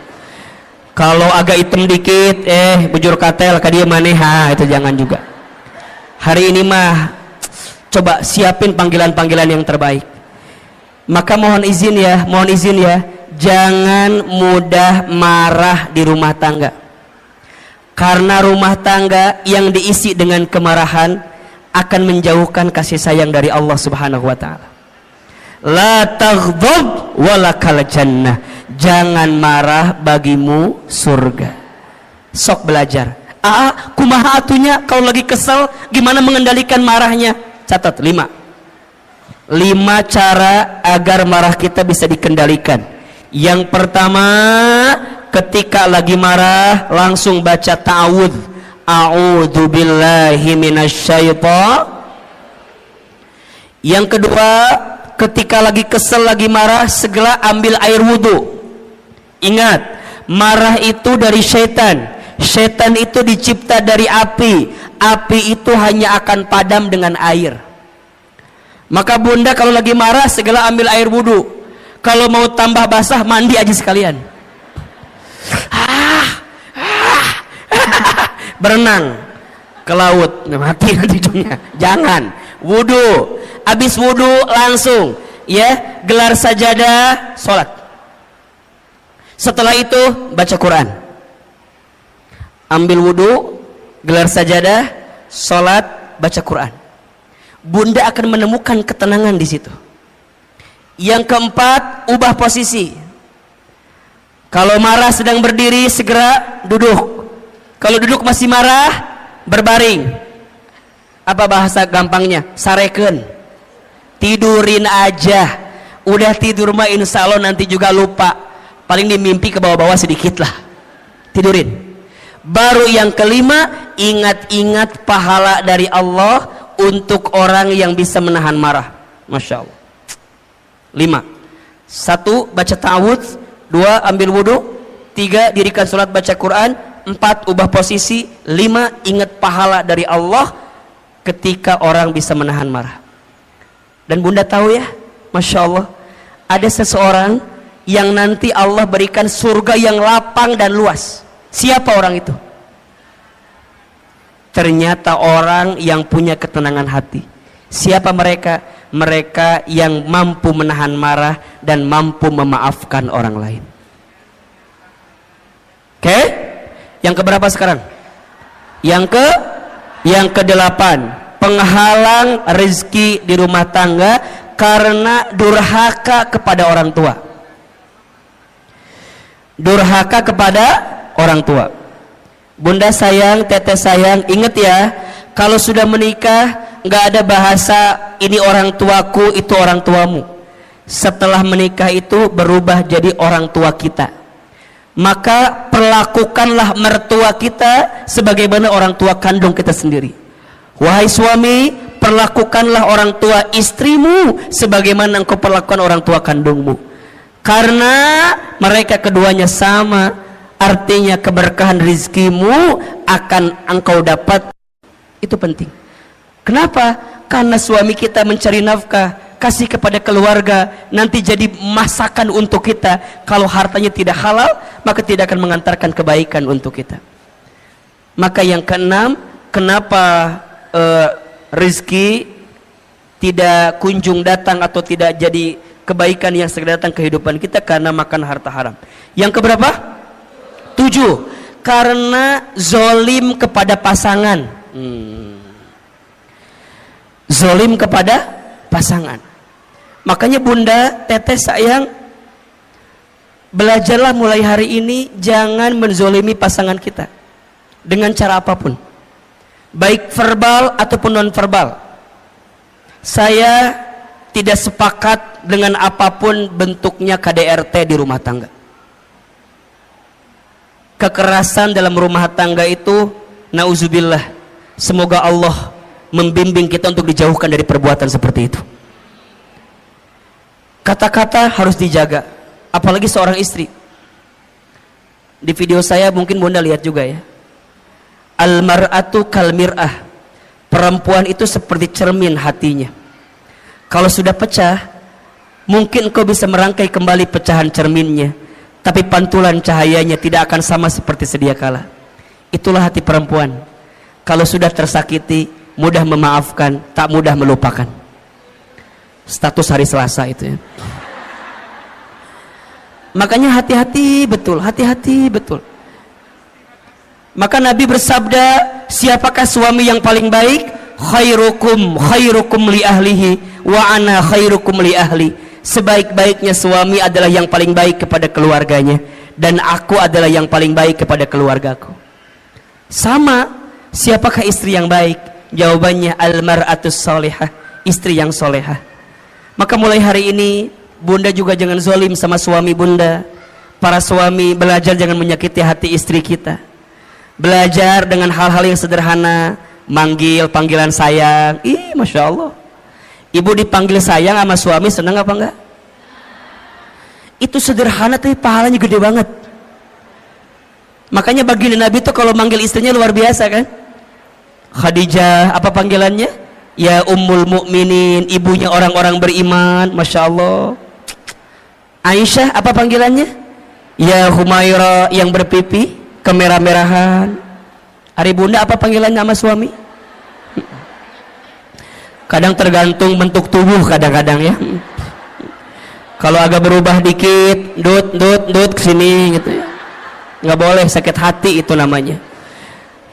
Kalau agak hitam dikit, bujur katel ka dia maneh, itu jangan juga. Hari ini mah coba siapin panggilan-panggilan yang terbaik. Maka mohon izin ya, jangan mudah marah di rumah tangga. Karena rumah tangga yang diisi dengan kemarahan akan menjauhkan kasih sayang dari Allah Subhanahu wa taala. La taghdab walakal jannah. Jangan marah, bagimu surga. Sok belajar. Kumaha atunya kalau lagi kesel gimana mengendalikan marahnya? Catat 5 cara agar marah kita bisa dikendalikan. Yang pertama, ketika lagi marah langsung baca ta'awudz. A'udzu billahi minasyaitonir. Yang kedua, ketika lagi kesel, lagi marah, segera ambil air wudu. Ingat, marah itu dari syaitan. Syaitan itu dicipta dari api. Api itu hanya akan padam dengan air. Maka bunda kalau lagi marah segera ambil air wudu. Kalau mau tambah basah, mandi aja sekalian. Berenang ke laut, mati nanti hidungnya. Jangan. Wudu. Habis wudu langsung ya gelar sajadah, sholat. Setelah itu baca Quran. Ambil wudu, gelar sajadah, sholat, baca Quran. Bunda akan menemukan ketenangan di situ. Yang keempat, ubah posisi. Kalau marah sedang berdiri, segera duduk. Kalau duduk masih marah, berbaring. Apa bahasa gampangnya? Sareken. Tidurin aja. Udah tidur mah insya Allah nanti juga lupa. Paling dimimpi ke bawah-bawah sedikit lah. Tidurin. Baru yang kelima, ingat-ingat pahala dari Allah untuk orang yang bisa menahan marah. Masya Allah. 5. 1. Baca ta'awudz. 2. Ambil wudu. 3. Dirikan sholat baca Quran. 4. Ubah posisi. 5. Ingat pahala dari Allah ketika orang bisa menahan marah. Dan bunda tahu ya, Masya Allah, ada seseorang yang nanti Allah berikan surga yang lapang dan luas. Siapa orang itu? Ternyata orang yang punya ketenangan hati. Siapa mereka? Mereka yang mampu menahan marah dan mampu memaafkan orang lain. Oke? Yang keberapa sekarang? Yang ke-8. Penghalang rezeki di rumah tangga karena durhaka kepada orang tua. Durhaka kepada orang tua. Bunda sayang, teteh sayang, ingat ya, kalau sudah menikah nggak ada bahasa ini orang tuaku, itu orang tuamu. Setelah menikah itu berubah jadi orang tua kita. Maka perlakukanlah mertua kita sebagaimana orang tua kandung kita sendiri. Wahai suami, perlakukanlah orang tua istrimu sebagaimana engkau perlakukan orang tua kandungmu. Karena mereka keduanya sama, artinya keberkahan rizkimu akan engkau dapat. Itu penting. Kenapa? Karena suami kita mencari nafkah, kasih kepada keluarga, nanti jadi masakan untuk kita. Kalau hartanya tidak halal, maka tidak akan mengantarkan kebaikan untuk kita. Maka yang keenam, kenapa rezeki tidak kunjung datang atau tidak jadi kebaikan yang segera datang kehidupan kita? Karena makan harta haram. Yang keberapa? 7. Karena zolim kepada pasangan. Zolim kepada pasangan. Makanya bunda, teteh sayang, belajarlah mulai hari ini jangan menzolimi pasangan kita dengan cara apapun, baik verbal ataupun non verbal. Saya tidak sepakat dengan apapun bentuknya KDRT di rumah tangga. Kekerasan dalam rumah tangga itu, nauzubillah, semoga Allah membimbing kita untuk dijauhkan dari perbuatan seperti itu. Kata-kata harus dijaga, apalagi seorang istri. Di video saya mungkin bunda lihat juga ya, Al-mar'atu kal mir'ah. Perempuan itu seperti cermin hatinya. Kalau sudah pecah, mungkin kau bisa merangkai kembali pecahan cerminnya, tapi pantulan cahayanya tidak akan sama seperti sedia kala. Itulah hati perempuan. Kalau sudah tersakiti, mudah memaafkan, tak mudah melupakan. Status hari Selasa itu ya. Makanya hati-hati betul, hati-hati betul. Maka Nabi bersabda, siapakah suami yang paling baik? Khairukum li ahlihi wa ana khairukum li ahli. Sebaik-baiknya suami adalah yang paling baik kepada keluarganya, dan aku adalah yang paling baik kepada keluargaku. Sama, siapakah istri yang baik? Jawabannya al-mar'atus salihah, istri yang solehah. Maka mulai hari ini bunda juga jangan zalim sama suami bunda. Para suami belajar jangan menyakiti hati istri kita. Belajar dengan hal-hal yang sederhana, manggil panggilan sayang. Ih, masya Allah. Ibu dipanggil sayang sama suami senang apa enggak? Itu sederhana tapi pahalanya gede banget. Makanya baginda Nabi itu kalau manggil istrinya luar biasa kan? Khadijah, apa panggilannya? Ya Ummul Mukminin, ibunya orang-orang beriman, masya Allah. Aisyah, apa panggilannya? Ya Humaira, yang berpipi kemerah-merahan. Hari bunda apa panggilannya sama suami? Kadang tergantung bentuk tubuh kadang-kadang ya. Kalau agak berubah dikit, dut kesini gitu ya. Nggak boleh, sakit hati itu namanya.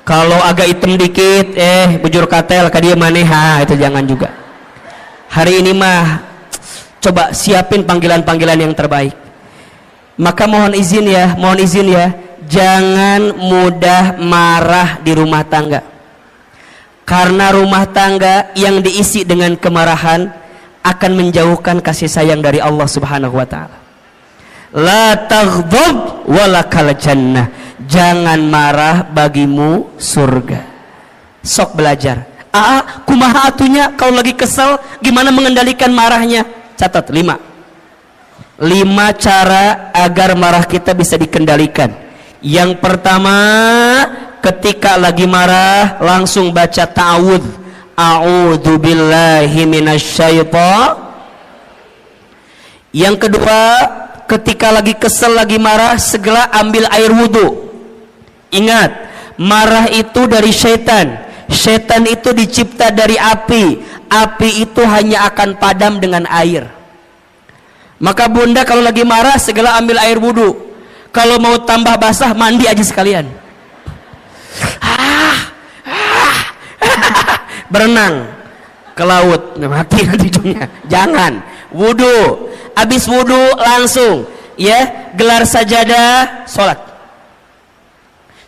Kalau agak hitam dikit, bujur katel ka dia maneha, itu jangan juga. Hari ini mah coba siapin panggilan-panggilan yang terbaik. Maka mohon izin ya, jangan mudah marah di rumah tangga. Karena rumah tangga yang diisi dengan kemarahan akan menjauhkan kasih sayang dari Allah Subhanahu wa taala. La taghdab walakal jannah. Jangan marah, bagimu surga. Sok belajar. Kumaha atunya kalau lagi kesel gimana mengendalikan marahnya? Catat 5 cara agar marah kita bisa dikendalikan. Yang pertama, ketika lagi marah langsung baca ta'awudz. A'udzu billahi minasyaitonir. Yang kedua, ketika lagi kesel, lagi marah, segera ambil air wudu. Ingat, marah itu dari syaitan. Syaitan itu dicipta dari api. Api itu hanya akan padam dengan air. Maka bunda kalau lagi marah segera ambil air wudu. Kalau mau tambah basah, mandi aja sekalian. Berenang ke laut, mati nanti ujungnya. Jangan, wudu. Habis wudu langsung ya gelar sajadah, sholat.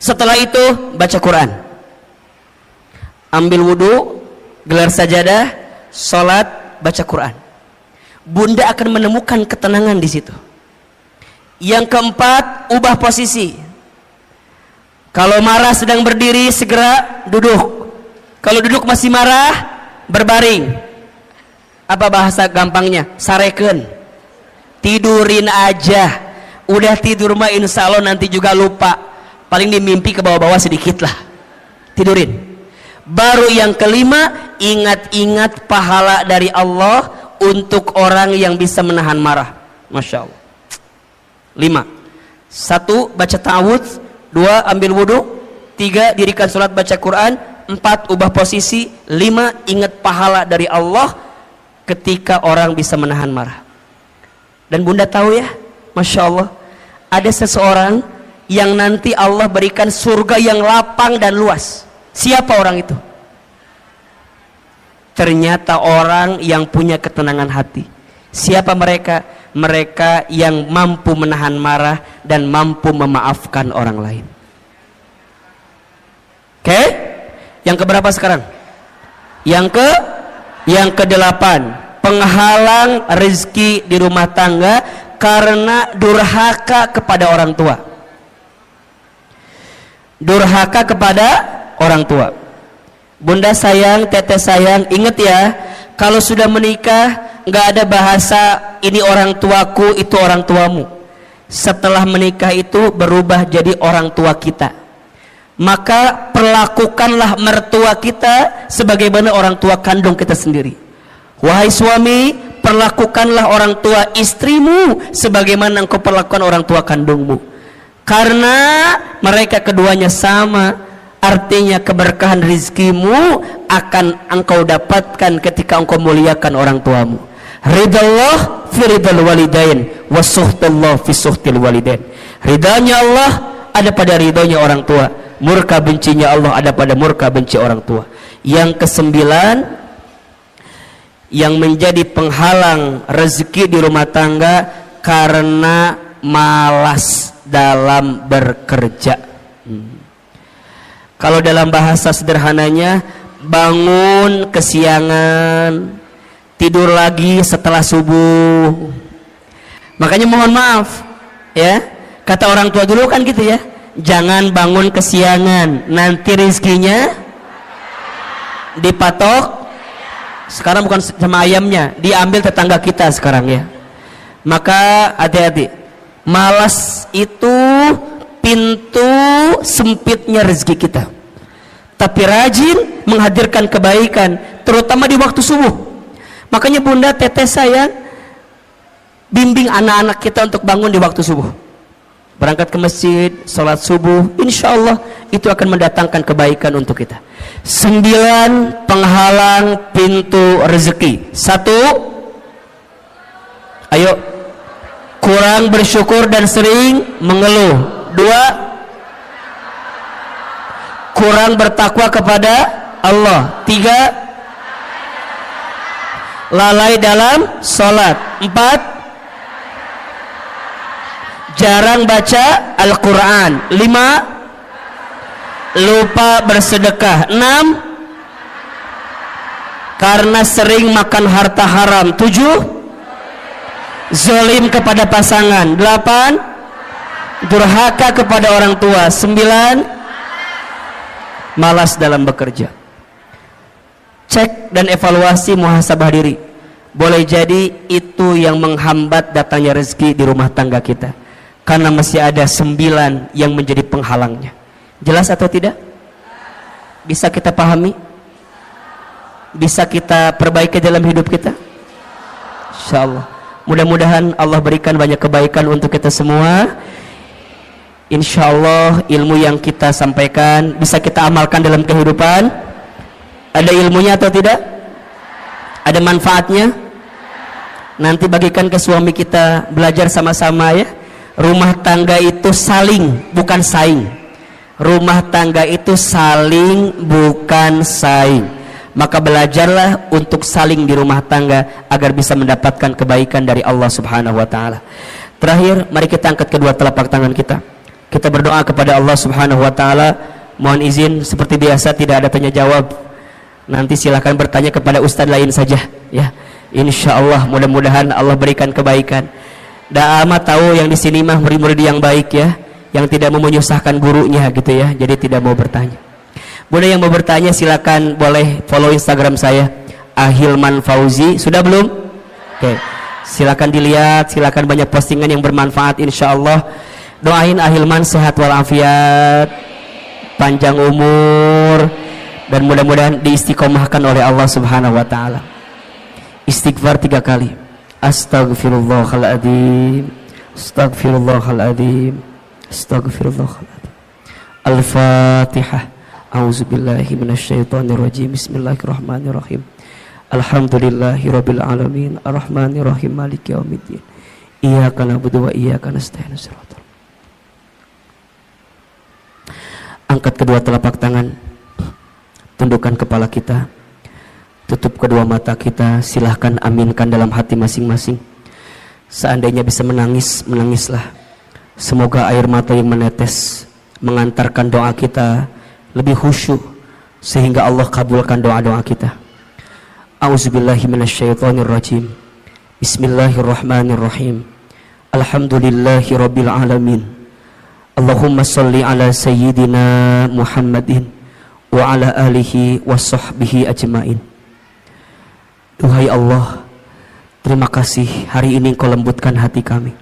Setelah itu baca Quran. Ambil wudu, gelar sajadah, sholat, baca Quran. Bunda akan menemukan ketenangan di situ. Yang keempat, ubah posisi. Kalau marah sedang berdiri, segera duduk. Kalau duduk masih marah, berbaring. Apa bahasa gampangnya? Sareken. Tidurin aja. Udah tidur mah insya Allah nanti juga lupa. Paling dimimpi ke bawah-bawah sedikit lah. Tidurin. Baru yang kelima, ingat-ingat pahala dari Allah untuk orang yang bisa menahan marah. Masya Allah. 5. 1. Baca ta'awudz. 2. Ambil wudu. 3. Dirikan sholat baca Quran. 4. Ubah posisi. 5. Ingat pahala dari Allah ketika orang bisa menahan marah. Dan bunda tahu ya, Masya Allah, ada seseorang yang nanti Allah berikan surga yang lapang dan luas. Siapa orang itu? Ternyata orang yang punya ketenangan hati. Siapa mereka? Mereka yang mampu menahan marah dan mampu memaafkan orang lain. Oke? Yang keberapa sekarang? Yang ke-8. Penghalang rezeki di rumah tangga karena durhaka kepada orang tua. Durhaka kepada orang tua. Bunda sayang, teteh sayang, ingat ya, kalau sudah menikah nggak ada bahasa ini orang tuaku, itu orang tuamu. Setelah menikah itu berubah jadi orang tua kita. maka perlakukanlah mertua kita sebagaimana orang tua kandung kita sendiri. Wahai suami, perlakukanlah orang tua istrimu sebagaimana engkau perlakukan orang tua kandungmu, karena mereka keduanya sama. Artinya keberkahan rizkimu akan engkau dapatkan ketika engkau muliakan orang tuamu. Ridallah fi ridal walidain wa suhtullah fi suhtil walidain. Ridanya Allah ada pada ridhonya orang tua, murka bencinya Allah ada pada murka benci orang tua. Yang kesembilan, yang menjadi penghalang rezeki di rumah tangga karena malas dalam bekerja. Kalau dalam bahasa sederhananya, bangun kesiangan, tidur lagi setelah subuh. Makanya mohon maaf ya, kata orang tua dulu kan gitu ya, jangan bangun kesiangan, nanti rezekinya dipatok. Sekarang bukan sama ayamnya, diambil tetangga kita sekarang ya. Maka hati-hati, malas itu pintu sempitnya rezeki kita. Tapi rajin menghadirkan kebaikan, terutama di waktu subuh. Makanya bunda, teteh sayang, bimbing anak-anak kita untuk bangun di waktu subuh, berangkat ke masjid, sholat subuh. Insya Allah itu akan mendatangkan kebaikan untuk kita. 9 penghalang pintu rezeki. 1, ayo, kurang bersyukur dan sering mengeluh. 2, kurang bertakwa kepada Allah. 3, lalai dalam sholat. 4, jarang baca Al-Quran. 5, lupa bersedekah. 6, karena sering makan harta haram. 7, zalim kepada pasangan. 8, durhaka kepada orang tua. 9, malas dalam bekerja. Cek dan evaluasi, muhasabah diri. Boleh jadi itu yang menghambat datangnya rezeki di rumah tangga kita, karena masih ada 9 yang menjadi penghalangnya. Jelas atau tidak? Bisa kita pahami? Bisa kita perbaiki dalam hidup kita? Insyaallah. Mudah-mudahan Allah berikan banyak kebaikan untuk kita semua. Insyaallah ilmu yang kita sampaikan bisa kita amalkan dalam kehidupan. Ada ilmunya atau tidak? Ada manfaatnya? Nanti bagikan ke suami kita, belajar sama-sama ya. Rumah tangga itu saling, bukan saing. Rumah tangga itu saling, bukan saing. Maka belajarlah untuk saling di rumah tangga agar bisa mendapatkan kebaikan dari Allah Subhanahu wa taala. Terakhir, mari kita angkat kedua telapak tangan kita. Kita berdoa kepada Allah Subhanahu wa taala. Mohon izin, seperti biasa tidak ada tanya jawab. Nanti silakan bertanya kepada ustadz lain saja ya. Insyaallah mudah-mudahan Allah berikan kebaikan. Da amat tahu yang di sini mah murid-murid yang baik ya, yang tidak mau menyusahkan gurunya gitu ya. Jadi tidak mau bertanya. Bunda yang mau bertanya silakan boleh follow Instagram saya Ahilman Fauzi. Sudah belum? Oke. Silakan dilihat, silakan banyak postingan yang bermanfaat insyaallah. Doain Ahilman sehat walafiat, panjang umur, dan mudah-mudahan diistiqomahkan oleh Allah Subhanahu wa taala. Istighfar 3 kali. Astaghfirullahaladzim, astaghfirullahaladzim, astaghfirullahaladzim. Al-Fatihah. A'udzubillahi minasyaitonirrajim. Bismillahirrahmanirrahim. Alhamdulillahirabbil alamin, arrahmanirrahim, maliki yaumiddin. Iyyaka na'budu wa iyyaka nasta'in. Angkat kedua telapak tangan, tundukkan kepala kita, tutup kedua mata kita, silahkan aminkan dalam hati masing-masing. Seandainya bisa menangis, menangislah. Semoga air mata yang menetes mengantarkan doa kita lebih khusyuk, sehingga Allah kabulkan doa-doa kita. A'udzubillahi minasyaitonirrajim. Bismillahirrahmanirrahim. Alhamdulillahi rabbil alamin. Allahumma salli ala sayyidina Muhammadin wa ala alihi wa sahbihi ajmain. Duhai Allah, terima kasih hari ini Engkau lembutkan hati kami.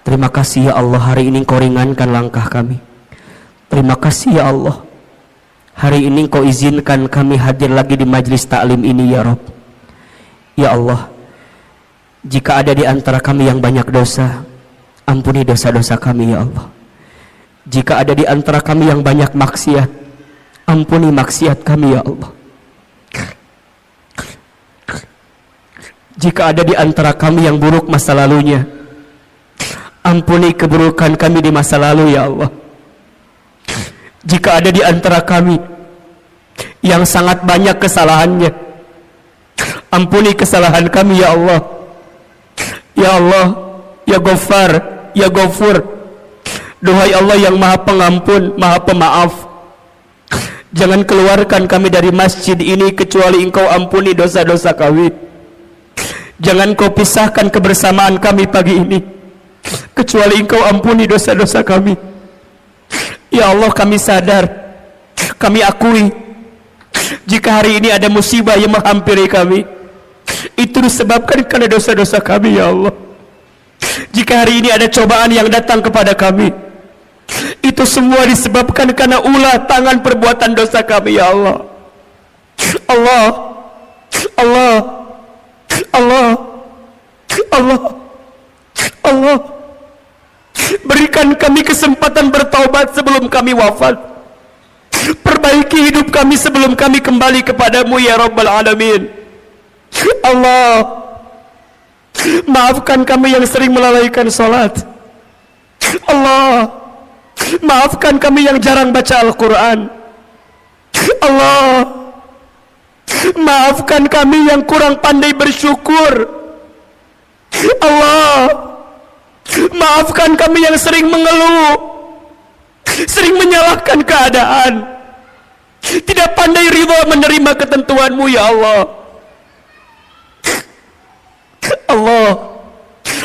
Terima kasih ya Allah, hari ini Engkau ringankan langkah kami. Terima kasih ya Allah, hari ini Engkau izinkan kami hadir lagi di majlis taklim ini ya Rabb. Ya Allah, jika ada di antara kami yang banyak dosa, ampuni dosa-dosa kami ya Allah. Jika ada di antara kami yang banyak maksiat, ampuni maksiat kami ya Allah. Jika ada di antara kami yang buruk masa lalunya, ampuni keburukan kami di masa lalu ya Allah. Jika ada di antara kami yang sangat banyak kesalahannya, ampuni kesalahan kami ya Allah. Ya Allah, ya Ghaffar, ya Ghafur, duhai Allah yang maha pengampun, maha pemaaf, jangan keluarkan kami dari masjid ini kecuali Engkau ampuni dosa-dosa kami. Jangan Kau pisahkan kebersamaan kami pagi ini kecuali Engkau ampuni dosa-dosa kami. Ya Allah, kami sadar, kami akui, jika hari ini ada musibah yang menghampiri kami, itu disebabkan karena dosa-dosa kami ya Allah. Jika hari ini ada cobaan yang datang kepada kami, itu semua disebabkan karena ulah tangan perbuatan dosa kami ya Allah. Allah, Allah, Allah, Allah, Allah, berikan kami kesempatan bertaubat sebelum kami wafat. Perbaiki hidup kami sebelum kami kembali kepadamu ya Rabbal Alamin. Allah, maafkan kami yang sering melalaikan salat. Allah, maafkan kami yang jarang baca Al-Quran. Allah, maafkan kami yang kurang pandai bersyukur. Allah, maafkan kami yang sering mengeluh, sering menyalahkan keadaan, tidak pandai ridha menerima ketentuan-Mu ya Allah. Allah,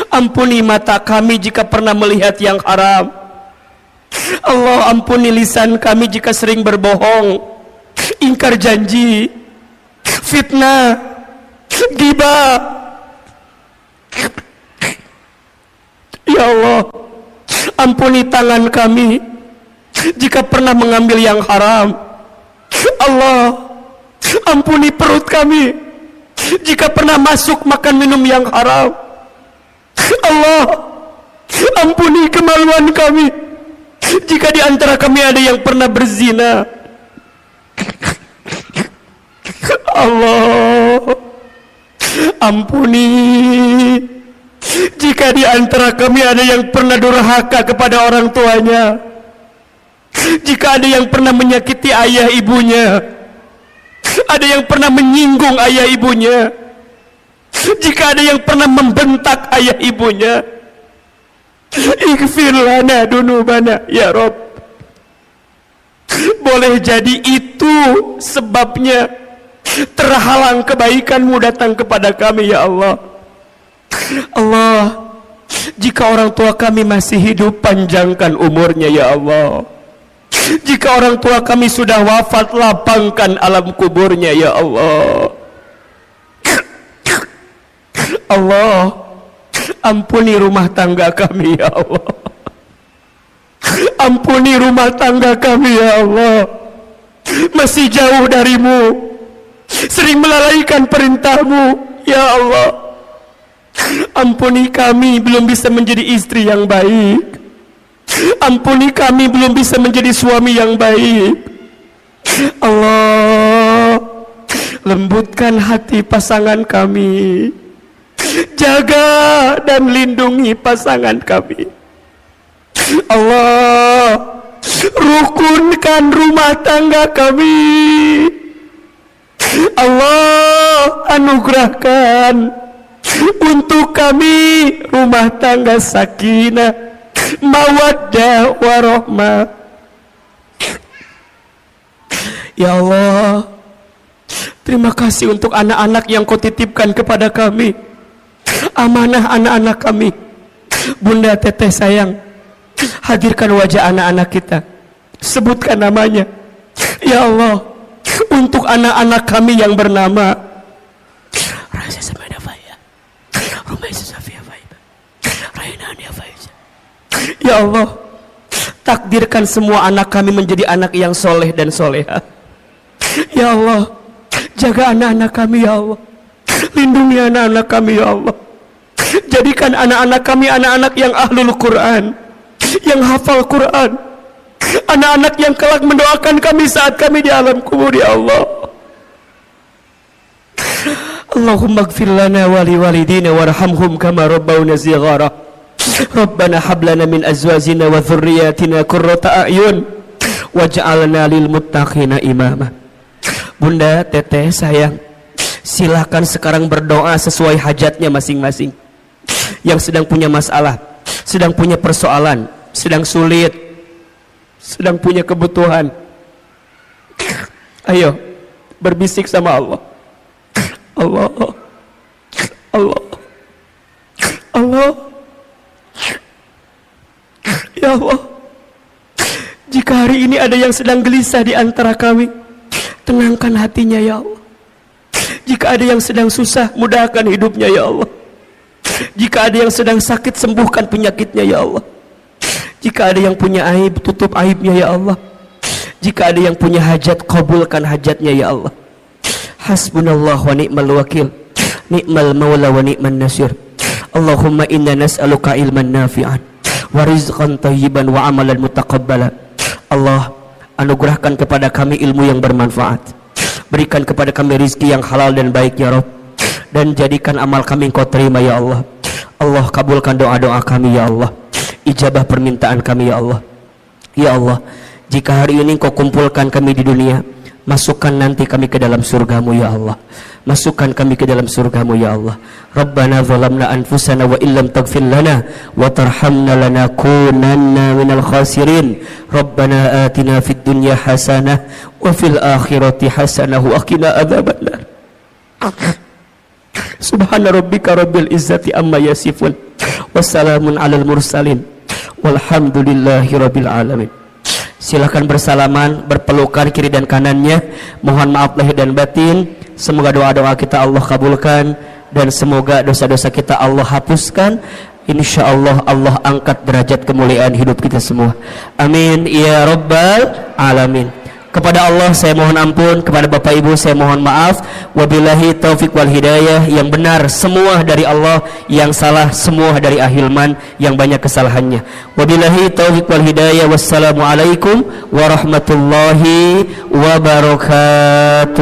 ampuni mata kami jika pernah melihat yang haram. Allah, ampuni lisan kami jika sering berbohong, ingkar janji, fitnah, ghibah. Ya Allah, ampuni tangan kami jika pernah mengambil yang haram. Allah, ampuni perut kami jika pernah masuk makan minum yang haram. Allah, ampuni kemaluan kami jika di antara kami ada yang pernah berzina. Allah, ampuni jika di antara kami ada yang pernah durhaka kepada orang tuanya, jika ada yang pernah menyakiti ayah ibunya, ada yang pernah menyinggung ayah ibunya, jika ada yang pernah membentak ayah ibunya, ighfir lana dunubana ya Rabb. Boleh jadi itu sebabnya terhalang kebaikan-Mu datang kepada kami ya Allah. Allah, jika orang tua kami masih hidup, panjangkan umurnya ya Allah. Jika orang tua kami sudah wafat, lapangkan alam kuburnya ya Allah. Allah, ampuni rumah tangga kami ya Allah. Ampuni rumah tangga kami ya Allah, masih jauh dari-Mu, sering melalaikan perintah-Mu ya Allah. Ampuni kami belum bisa menjadi istri yang baik. Ampuni kami belum bisa menjadi suami yang baik. Allah, lembutkan hati pasangan kami, jaga dan lindungi pasangan kami. Allah, rukunkan rumah tangga kami. Allah, anugerahkan untuk kami rumah tangga sakinah, mawaddah warahmah. Ya Allah, terima kasih untuk anak-anak yang Kau titipkan kepada kami, amanah anak-anak kami. Bunda Teteh sayang, hadirkan wajah anak-anak kita, sebutkan namanya ya Allah, untuk anak-anak kami yang bernama Raisa Samada Faya, Rumaisa Safia Faiba, Rainania Faiza. Ya Allah, Takdirkan semua anak kami menjadi anak yang soleh dan soleha. Ya Allah, jaga anak-anak kami ya Allah. Lindungi anak-anak kami ya Allah. Jadikan anak-anak kami anak-anak yang ahlul Quran, yang hafal Quran, anak-anak yang kelak mendoakan kami saat kami di alam kubur ya Allah. Allahumma ighfir lana wa liwalidina warhamhum kama rabbawna shighara. Rabbana hab lana min azwajina wa dhurriyyatina qurrata a'yun waj'alna lil muttaqina imama. Bunda, teteh, sayang, silakan sekarang berdoa sesuai hajatnya masing-masing. Yang sedang punya masalah, sedang punya persoalan, sedang sulit, sedang punya kebutuhan, ayo berbisik sama Allah. Allah, Allah, Allah. Ya Allah, jika hari ini ada yang sedang gelisah di antara kami, tenangkan hatinya ya Allah. Jika ada yang sedang susah, mudahkan hidupnya ya Allah. Jika ada yang sedang sakit, sembuhkan penyakitnya ya Allah. Jika ada yang punya aib, tutup aibnya ya Allah. Jika ada yang punya hajat, kabulkan hajatnya ya Allah. Hasbunallah wa ni'mal wakil, ni'mal maula wa ni'man nasir. Allahumma inna nas'aluka ilman nafi'an wa rizqan tayyiban wa amalan mutaqabbala. Allah, anugerahkan kepada kami ilmu yang bermanfaat, berikan kepada kami rizki yang halal dan baik ya Rabb, dan jadikan amal kami Engkau terima ya Allah. Allah, kabulkan doa-doa kami ya Allah, ijabah permintaan kami ya Allah. Ya Allah, jika hari ini Engkau kumpulkan kami di dunia, masukkan nanti kami ke dalam surgamu ya Allah. Masukkan kami ke dalam surgamu ya Allah. Rabbana zalamna anfusana wa illam taghfir lana wa tarhamna lanakunanna minal khasirin. Rabbana atina fid dunya hasanah wa fil akhirati hasanah wa qina adzabannar. Subhana rabbika rabbil izzati amma yasifun wassalamun alal mursalin walhamdulillahi rabbil alamin. Silakan bersalaman, berpelukan kiri dan kanannya. Mohon maaf lahir dan batin. Semoga doa-doa kita Allah kabulkan, dan semoga dosa-dosa kita Allah hapuskan. Insyaallah Allah angkat derajat kemuliaan hidup kita semua. Amin ya rabbal alamin. Kepada Allah saya mohon ampun, kepada Bapak Ibu saya mohon maaf. Wabillahi taufik wal hidayah. Yang benar semua dari Allah, yang salah semua dari Ahilman yang banyak kesalahannya. Wabillahi taufik wal hidayah. Wassalamualaikum warahmatullahi wabarakatuh.